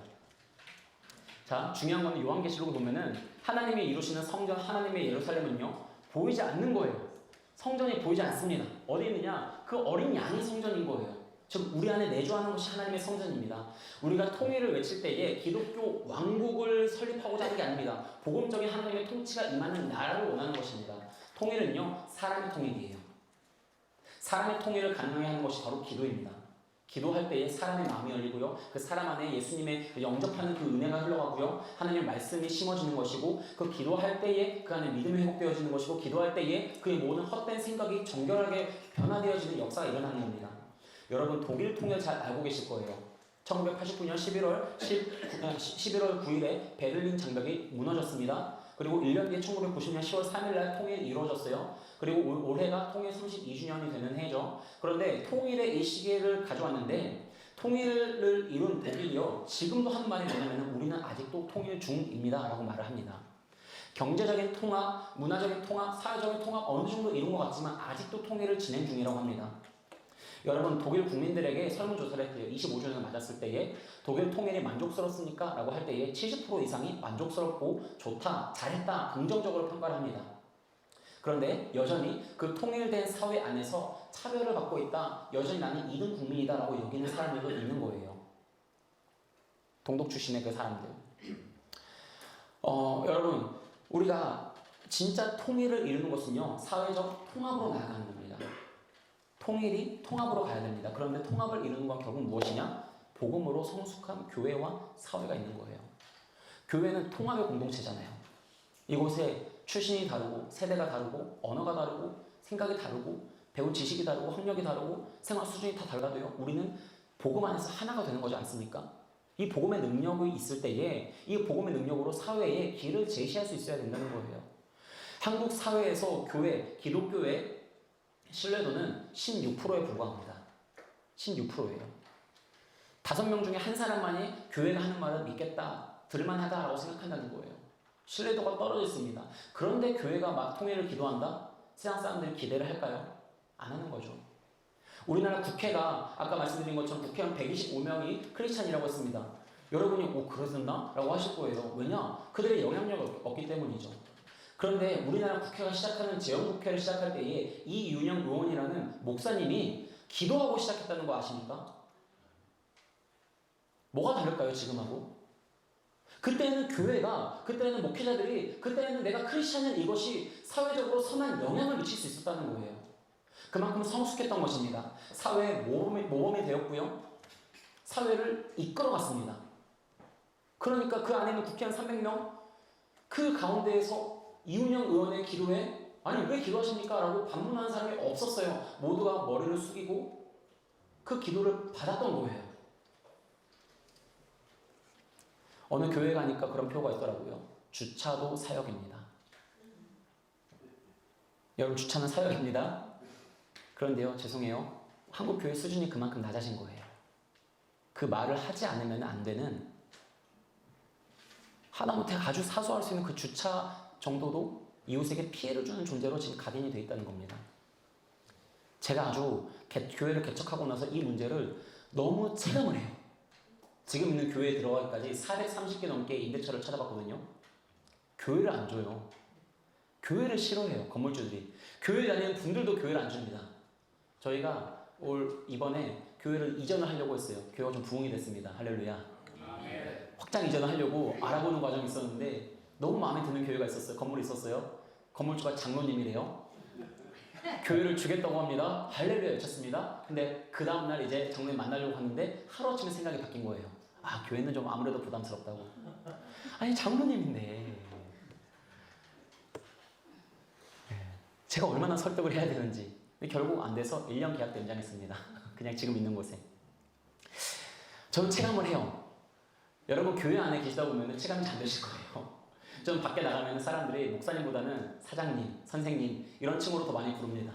자, 중요한 건 요한계시록을 보면은 하나님이 이루시는 성전, 하나님의 예루살렘은요 보이지 않는 거예요. 성전이 보이지 않습니다. 어디 있느냐? 그 어린 양이 성전인 거예요. 즉 우리 안에 내주하는 것이 하나님의 성전입니다. 우리가 통일을 외칠 때에 기독교 왕국을 설립하고자 하는 게 아닙니다. 복음적인 하나님의 통치가 임하는 나라를 원하는 것입니다. 통일은요 사람의 통일이에요. 사람의 통일을 가능하게 하는 것이 바로 기도입니다. 기도할 때에 사람의 마음이 열리고요. 그 사람 안에 예수님의 영접하는 그 은혜가 흘러가고요. 하나님의 말씀이 심어지는 것이고 그 기도할 때에 그 안에 믿음이 회복되어지는 것이고 기도할 때에 그의 모든 헛된 생각이 정결하게 변화되어지는 역사가 일어나는 겁니다. 여러분 독일 통일 잘 알고 계실 거예요. 1989년 11월 9일에 베를린 장벽이 무너졌습니다. 그리고 1년 뒤에 1990년 10월 3일날 통일이 이루어졌어요. 그리고 올해가 통일 32주년이 되는 해죠. 그런데 통일의 이 시기를 가져왔는데 통일을 이룬 독일이요. 지금도 하는 말이 뭐냐면 우리는 아직도 통일 중입니다 라고 말을 합니다. 경제적인 통합, 문화적인 통합, 사회적인 통합 어느 정도 이룬 것 같지만 아직도 통일을 진행 중이라고 합니다. 여러분 독일 국민들에게 설문조사를 했대요. 25주년을 맞았을 때에 독일 통일이 만족스럽습니까? 라고 할 때에 70% 이상이 만족스럽고 좋다, 잘했다, 긍정적으로 평가를 합니다. 그런데 여전히 그 통일된 사회 안에서 차별을 받고 있다, 여전히 나는 2등 국민이다 라고 여기는 사람들도 있는 거예요. 동독 출신의 그 사람들. 여러분 우리가 진짜 통일을 이루는 것은요 사회적 통합으로 나아가는 겁니다. 통일이 통합으로 가야 됩니다. 그런데 통합을 이루는 건 결국 무엇이냐? 복음으로 성숙한 교회와 사회가 있는 거예요. 교회는 통합의 공동체잖아요. 이곳에 출신이 다르고 세대가 다르고 언어가 다르고 생각이 다르고 배운 지식이 다르고 학력이 다르고 생활 수준이 다 달라도요. 우리는 복음 안에서 하나가 되는 거지 않습니까? 이 복음의 능력이 있을 때에 이 복음의 능력으로 사회에 길을 제시할 수 있어야 된다는 거예요. 한국 사회에서 교회, 기독교의 신뢰도는 16%에 불과합니다. 16%예요. 5명 중에 한 사람만이 교회가 하는 말을 믿겠다, 들을만하다라고 생각한다는 거예요. 신뢰도가 떨어져 있습니다. 그런데 교회가 막 통일을 기도한다? 세상 사람들이 기대를 할까요? 안 하는 거죠. 우리나라 국회가 아까 말씀드린 것처럼 국회의원 125명이 크리스찬이라고 했습니다. 여러분이 그러셨나? 라고 하실 거예요. 왜냐? 그들의 영향력이 없기 때문이죠. 그런데 우리나라 국회가 시작하는 지역국회를 시작할 때에 이윤영 의원이라는 목사님이 기도하고 시작했다는 거 아십니까? 뭐가 다를까요, 지금하고? 그때는 교회가, 그때는 목회자들이, 그때는 내가 크리스찬은 이것이 사회적으로 선한 영향을 미칠 수 있었다는 거예요. 그만큼 성숙했던 것입니다. 사회의 모범이 되었고요. 사회를 이끌어갔습니다. 그러니까 그 안에 있는 국회의원 300명, 그 가운데에서 이윤영 의원의 기도에 아니 왜 기도하십니까? 라고 반문하는 사람이 없었어요. 모두가 머리를 숙이고 그 기도를 받았던 거예요. 어느 교회 가니까 그런 표가 있더라고요. 주차도 사역입니다. 여러분, 주차는 사역입니다. 그런데요, 죄송해요. 한국 교회 수준이 그만큼 낮아진 거예요. 그 말을 하지 않으면 안 되는, 하다못해 아주 사소할 수 있는 그 주차 정도도 이웃에게 피해를 주는 존재로 지금 각인이 되어 있다는 겁니다. 제가 아주 교회를 개척하고 나서 이 문제를 너무 체감을 해요. 지금 있는 교회에 들어가기까지 430개 넘게 임대차를 찾아봤거든요. 교회를 안 줘요. 교회를 싫어해요, 건물주들이. 교회 다니는 분들도 교회를 안 줍니다. 저희가 이번에 교회를 이전을 하려고 했어요. 교회가 좀 부흥이 됐습니다. 할렐루야. 확장 이전을 하려고 알아보는 과정이 있었는데 너무 마음에 드는 교회가 있었어요. 건물이 있었어요. 건물주가 장로님이래요. 교회를 주겠다고 합니다. 할렐루야 외쳤습니다. 근데 그 다음날 이제 장로님 만나려고 하는데 하루아침에 생각이 바뀐 거예요. 아, 교회는 좀 아무래도 부담스럽다고. 아니, 장로님인데 제가 얼마나 설득을 해야 되는지. 근데 결국 안 돼서 1년 계약도 연장했습니다. 그냥 지금 있는 곳에. 저는 체감을 해요. 여러분, 교회 안에 계시다 보면 체감이 잘 되실 거예요. 저는 밖에 나가면 사람들이 목사님보다는 사장님, 선생님 이런 칭호로 더 많이 부릅니다.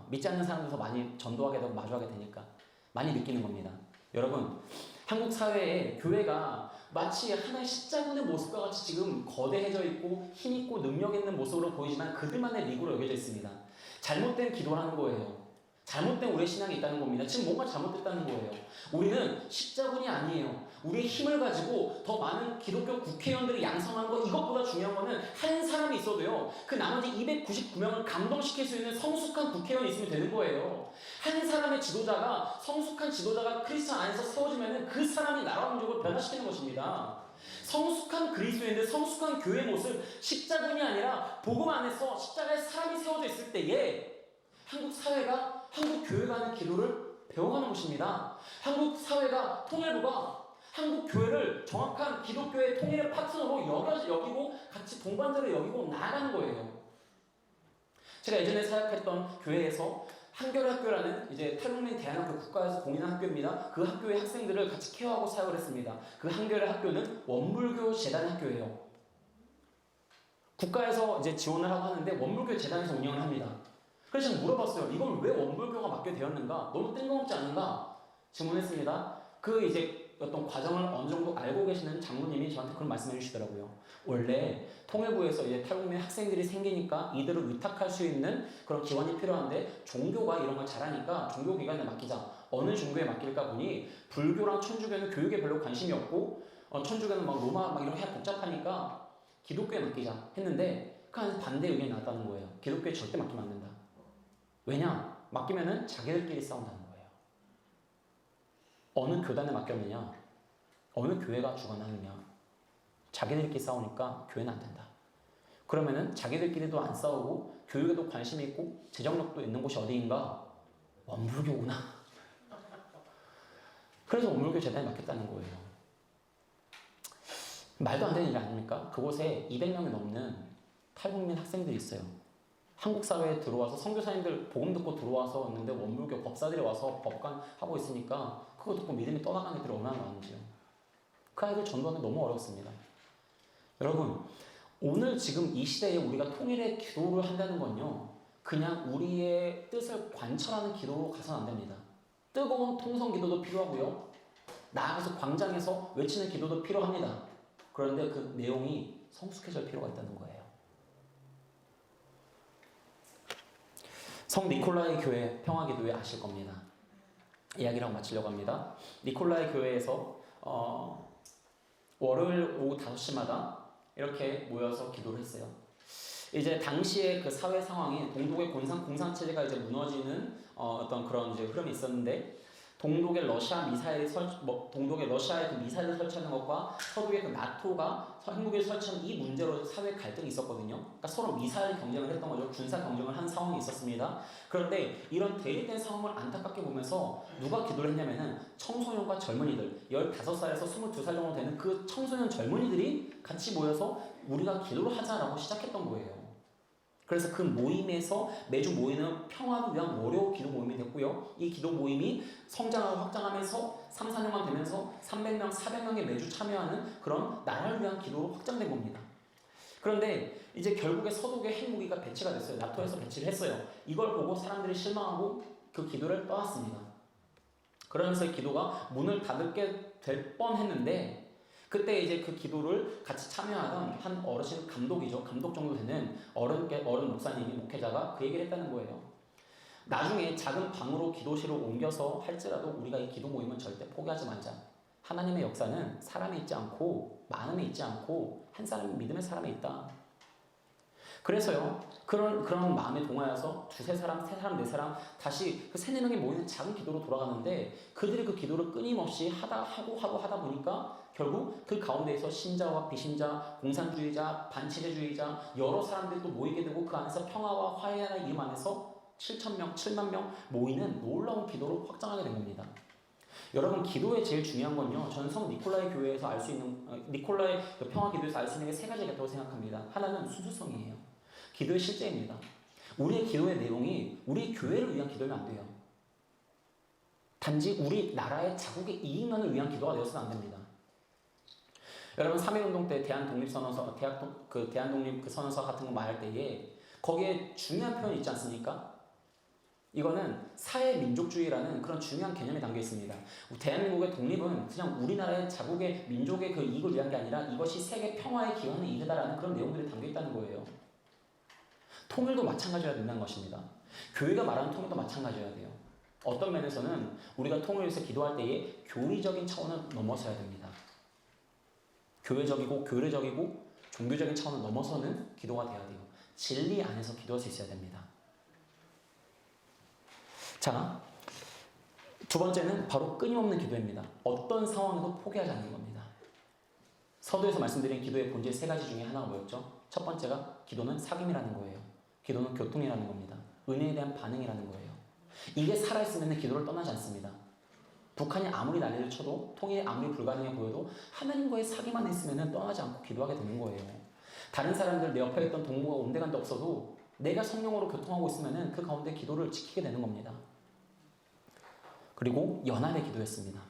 믿지 않는 사람들 더 많이 전도하게 되고 마주하게 되니까 많이 느끼는 겁니다. 여러분, 한국 사회에 교회가 마치 하나의 십자군의 모습과 같이 지금 거대해져 있고 힘있고 능력 있는 모습으로 보이지만 그들만의 리그로 여겨져 있습니다. 잘못된 기도를 하는 거예요. 잘못된 우리의 신앙이 있다는 겁니다. 지금 뭔가 잘못됐다는 거예요. 우리는 십자군이 아니에요. 우리의 힘을 가지고 더 많은 기독교 국회의원들을 양성하는 거, 이것보다 중요한 거는 한 사람이 있어도요, 그 나머지 299명을 감동시킬 수 있는 성숙한 국회의원이 있으면 되는 거예요. 한 사람의 지도자가, 성숙한 지도자가 크리스천 안에서 세워지면 그 사람이 나라 민족을 변화시키는 것입니다. 성숙한 그리스도인들, 성숙한 교회의 모습, 십자군이 아니라 복음 안에서 십자가에 사람이 세워져 있을 때에 한국 사회가, 한국 교회가 하는 기도를 배워가는 것입니다. 한국 사회가, 통일부가 한국 교회를 정확한 기독교의 통일의 파트너로 여기고 같이 동반자로 여기고 나아가는 거예요. 제가 예전에 사역했던 교회에서 한겨레 학교라는 이제 탈북민 대안학교, 국가에서 공인한 학교입니다. 그 학교의 학생들을 같이 케어하고 사역을 했습니다. 그 한겨레 학교는 원불교 재단 학교예요. 국가에서 이제 지원을 하고 하는데 원불교 재단에서 운영을 합니다. 그래서 제가 물어봤어요. 이걸 왜 원불교가 맡게 되었는가? 너무 뜬금없지 않은가? 질문했습니다. 그 이제 어떤 과정을 어느 정도 알고 계시는 장로님이 저한테 그런 말씀해 주시더라고요. 원래 통일부에서 이제 탈북민 학생들이 생기니까 이들을 위탁할 수 있는 그런 기관이 필요한데 종교가 이런 걸 잘하니까 종교기관에 맡기자. 어느 종교에 맡길까 보니 불교랑 천주교는 교육에 별로 관심이 없고 천주교는 막 로마 막 이런 게 복잡하니까 기독교에 맡기자 했는데 그 안에서 반대 의견이 나왔다는 거예요. 기독교에 절대 맡기면 안 된다. 왜냐? 맡기면은 자기들끼리 싸운다는 거예요. 어느 교단에 맡겼느냐? 어느 교회가 주관하느냐? 자기들끼리 싸우니까 교회는 안 된다. 그러면은 자기들끼리도 안 싸우고 교육에도 관심이 있고 재정력도 있는 곳이 어디인가? 원불교구나. 그래서 원불교 재단에 맡겼다는 거예요. 말도 안 되는 일 아닙니까? 그곳에 200명이 넘는 탈북민 학생들이 있어요. 한국 사회에 들어와서 선교사님들 복음 듣고 들어와서 왔는데 원불교 법사들이 와서 법관 하고 있으니까 그거 듣고 믿음이 떠나가는 애들이 얼마나 많은지요. 그 아이들 전도하는 게 너무 어렵습니다. 여러분, 오늘 지금 이 시대에 우리가 통일의 기도를 한다는 건요, 그냥 우리의 뜻을 관철하는 기도로 가서는 안 됩니다. 뜨거운 통성 기도도 필요하고요, 나아가서 광장에서 외치는 기도도 필요합니다. 그런데 그 내용이 성숙해질 필요가 있다는 거예요. 성 니콜라이 교회 평화기도회 아실 겁니다. 이야기랑 마치려고 합니다. 니콜라이 교회에서 월요일 오후 5시마다 이렇게 모여서 기도를 했어요. 이제 당시의 그 사회 상황이 동독의 공산 체제가 이제 무너지는 어떤 그런 이제 흐름이 있었는데 동독의 동독의 러시아의 그 미사일을 설치하는 것과 서독의 그 나토가 한국에 설치한 이 문제로 사회 갈등이 있었거든요. 그러니까 서로 미사일 경쟁을 했던 거죠. 군사 경쟁을 한 상황이 있었습니다. 그런데 이런 대립된 상황을 안타깝게 보면서 누가 기도를 했냐면은 청소년과 젊은이들 15살에서 22살 정도 되는 그 청소년 젊은이들이 같이 모여서 우리가 기도를 하자라고 시작했던 거예요. 그래서 그 모임에서 매주 모이는 평화를 위한 월요 기도 모임이 됐고요. 이 기도 모임이 성장하고 확장하면서 3, 4년만 되면서 300명, 400명이 매주 참여하는 그런 나라를 위한 기도로 확장된 겁니다. 그런데 이제 결국에 서독의 핵무기가 배치가 됐어요. 나토에서 배치를 했어요. 이걸 보고 사람들이 실망하고 그 기도를 떠났습니다. 그러면서 기도가 문을 닫게 될 뻔했는데 그때 이제 그 기도를 같이 참여하던 한 어르신 감독이죠. 감독 정도 되는 어른 목사님이 목회자가 그 얘기를 했다는 거예요. 나중에 작은 방으로 기도실을 옮겨서 할지라도 우리가 이 기도 모임은 절대 포기하지 말자. 하나님의 역사는 사람에 있지 않고 마음에 있지 않고 한 사람이 믿음의 사람에 있다. 그래서요. 그런 마음에 동하여서 두세 사람, 세 사람, 네 사람 다시 그 세네 명이 모이는 작은 기도로 돌아가는데 그들이 그 기도를 끊임없이 하다 보니까 결국 그 가운데에서 신자와 비신자, 공산주의자, 반체제주의자 여러 사람들이 또 모이게 되고 그 안에서 평화와 화해라는 이름 안에서 7,000명, 7만 명 모이는 놀라운 기도로 확장하게 된 겁니다. 여러분 기도의 제일 중요한 건요. 저는 성 니콜라이 교회에서 알 수 있는 니콜라이 그 평화 기도에서 알 수 있는 게 세 가지가 있다고 생각합니다. 하나는 순수성이에요. 기도의 실제입니다. 우리의 기도의 내용이 우리 교회를 위한 기도면 안 돼요. 단지 우리 나라의 자국의 이익만을 위한 기도가 되어서는 안 됩니다. 여러분 3.1운동 때 대한독립선언서, 대한독립 그 선언서 같은 거 말할 때에 거기에 중요한 표현이 있지 않습니까? 이거는 사회민족주의라는 그런 중요한 개념이 담겨 있습니다. 대한민국의 독립은 그냥 우리나라의 자국의 민족의 그 이익을 위한 게 아니라 이것이 세계 평화에 기여하는 일이다라는 그런 내용들이 담겨 있다는 거예요. 통일도 마찬가지여야 된다는 것입니다. 교회가 말하는 통일도 마찬가지여야 돼요. 어떤 면에서는 우리가 통일을 위해서 기도할 때에 교리적인 차원을 넘어서야 됩니다. 교회적이고 교리적이고 종교적인 차원을 넘어서는 기도가 돼야 돼요. 진리 안에서 기도할 수 있어야 됩니다. 자, 두 번째는 바로 끊임없는 기도입니다. 어떤 상황에도 포기하지 않는 겁니다. 서두에서 말씀드린 기도의 본질 세 가지 중에 하나가 뭐였죠? 첫 번째가 기도는 사귐이라는 거예요. 기도는 교통이라는 겁니다. 은혜에 대한 반응이라는 거예요. 이게 살아있으면 기도를 떠나지 않습니다. 북한이 아무리 난리를 쳐도 통일이 아무리 불가능해 보여도 하나님과의 사귐만 있으면 떠나지 않고 기도하게 되는 거예요. 다른 사람들 내 옆에 있던 동무가 온데간데 없어도 내가 성령으로 교통하고 있으면 그 가운데 기도를 지키게 되는 겁니다. 그리고 연합의 기도였습니다.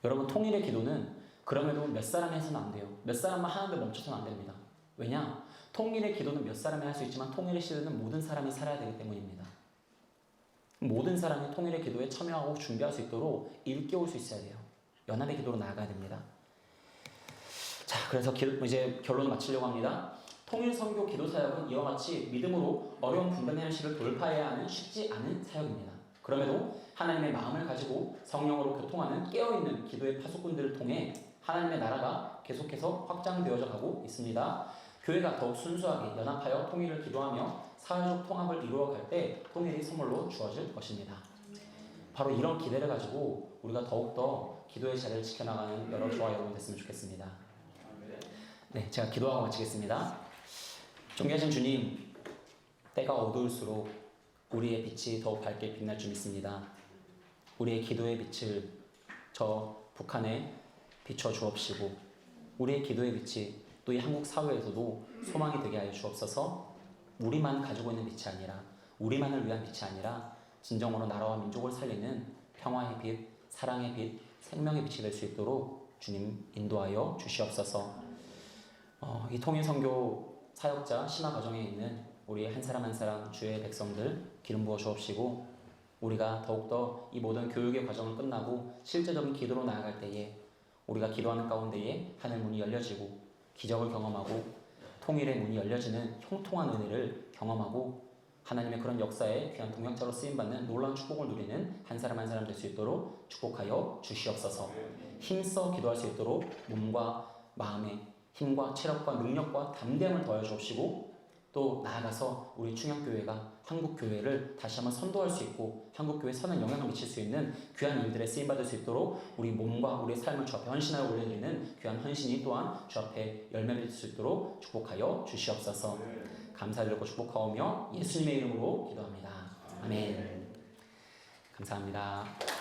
여러분 통일의 기도는 그럼에도 몇 사람이 해서는 안 돼요. 몇 사람만 하는데 멈춰서는 안 됩니다. 왜냐? 통일의 기도는 몇 사람이 할 수 있지만 통일의 시대는 모든 사람이 살아야 되기 때문입니다. 모든 사람이 통일의 기도에 참여하고 준비할 수 있도록 일깨울 수 있어야 돼요. 연합의 기도로 나아가야 됩니다. 자, 그래서 이제 결론을 마치려고 합니다. 통일 선교 기도 사역은 이와 같이 믿음으로 어려운 분단의 현실을 돌파해야 하는 쉽지 않은 사역입니다. 그럼에도 하나님의 마음을 가지고 성령으로 교통하는 깨어있는 기도의 파수꾼들을 통해 하나님의 나라가 계속해서 확장되어져 가고 있습니다. 교회가 더욱 순수하게 연합하여 통일을 기도하며 사회적 통합을 이루어갈 때 통일이 선물로 주어질 것입니다. 바로 이런 기대를 가지고 우리가 더욱더 기도의 자리를 지켜나가는 여러 저와 여러분 됐으면 좋겠습니다. 네, 제가 기도하고 마치겠습니다. 존귀하신 주님, 때가 어두울수록 우리의 빛이 더욱 밝게 빛날 줄 믿습니다. 우리의 기도의 빛을 저 북한에 비춰 주옵시고 우리의 기도의 빛이 또 이 한국 사회에서도 소망이 되게 하여 주옵소서. 우리만 가지고 있는 빛이 아니라 우리만을 위한 빛이 아니라 진정으로 나라와 민족을 살리는 평화의 빛, 사랑의 빛, 생명의 빛이 될 수 있도록 주님 인도하여 주시옵소서. 이 통일선교 사역자 심화 과정에 있는 우리 한 사람 한 사람 주의 백성들 기름 부어 주옵시고 우리가 더욱더 이 모든 교육의 과정을 끝나고 실제적인 기도로 나아갈 때에 우리가 기도하는 가운데에 하늘 문이 열려지고 기적을 경험하고 통일의 문이 열려지는 형통한 은혜를 경험하고 하나님의 그런 역사에 귀한 동역자로 쓰임받는 놀라운 축복을 누리는 한 사람 한 사람 될 수 있도록 축복하여 주시옵소서. 힘써 기도할 수 있도록 몸과 마음의 힘과 체력과 능력과 담대함을 더해 주옵시고 또 나아가서 우리 충영교회가 한국교회를 다시 한번 선도할 수 있고 한국교회에 선한 영향을 미칠 수 있는 귀한 일들에 쓰임받을 수 있도록 우리 몸과 우리의 삶을 주 앞에 헌신하여 올려드리는 귀한 헌신이 또한 주 앞에 열매 맺을 수 있도록 축복하여 주시옵소서. 감사드리고 축복하오며 예수님의 이름으로 기도합니다. 아멘. 감사합니다.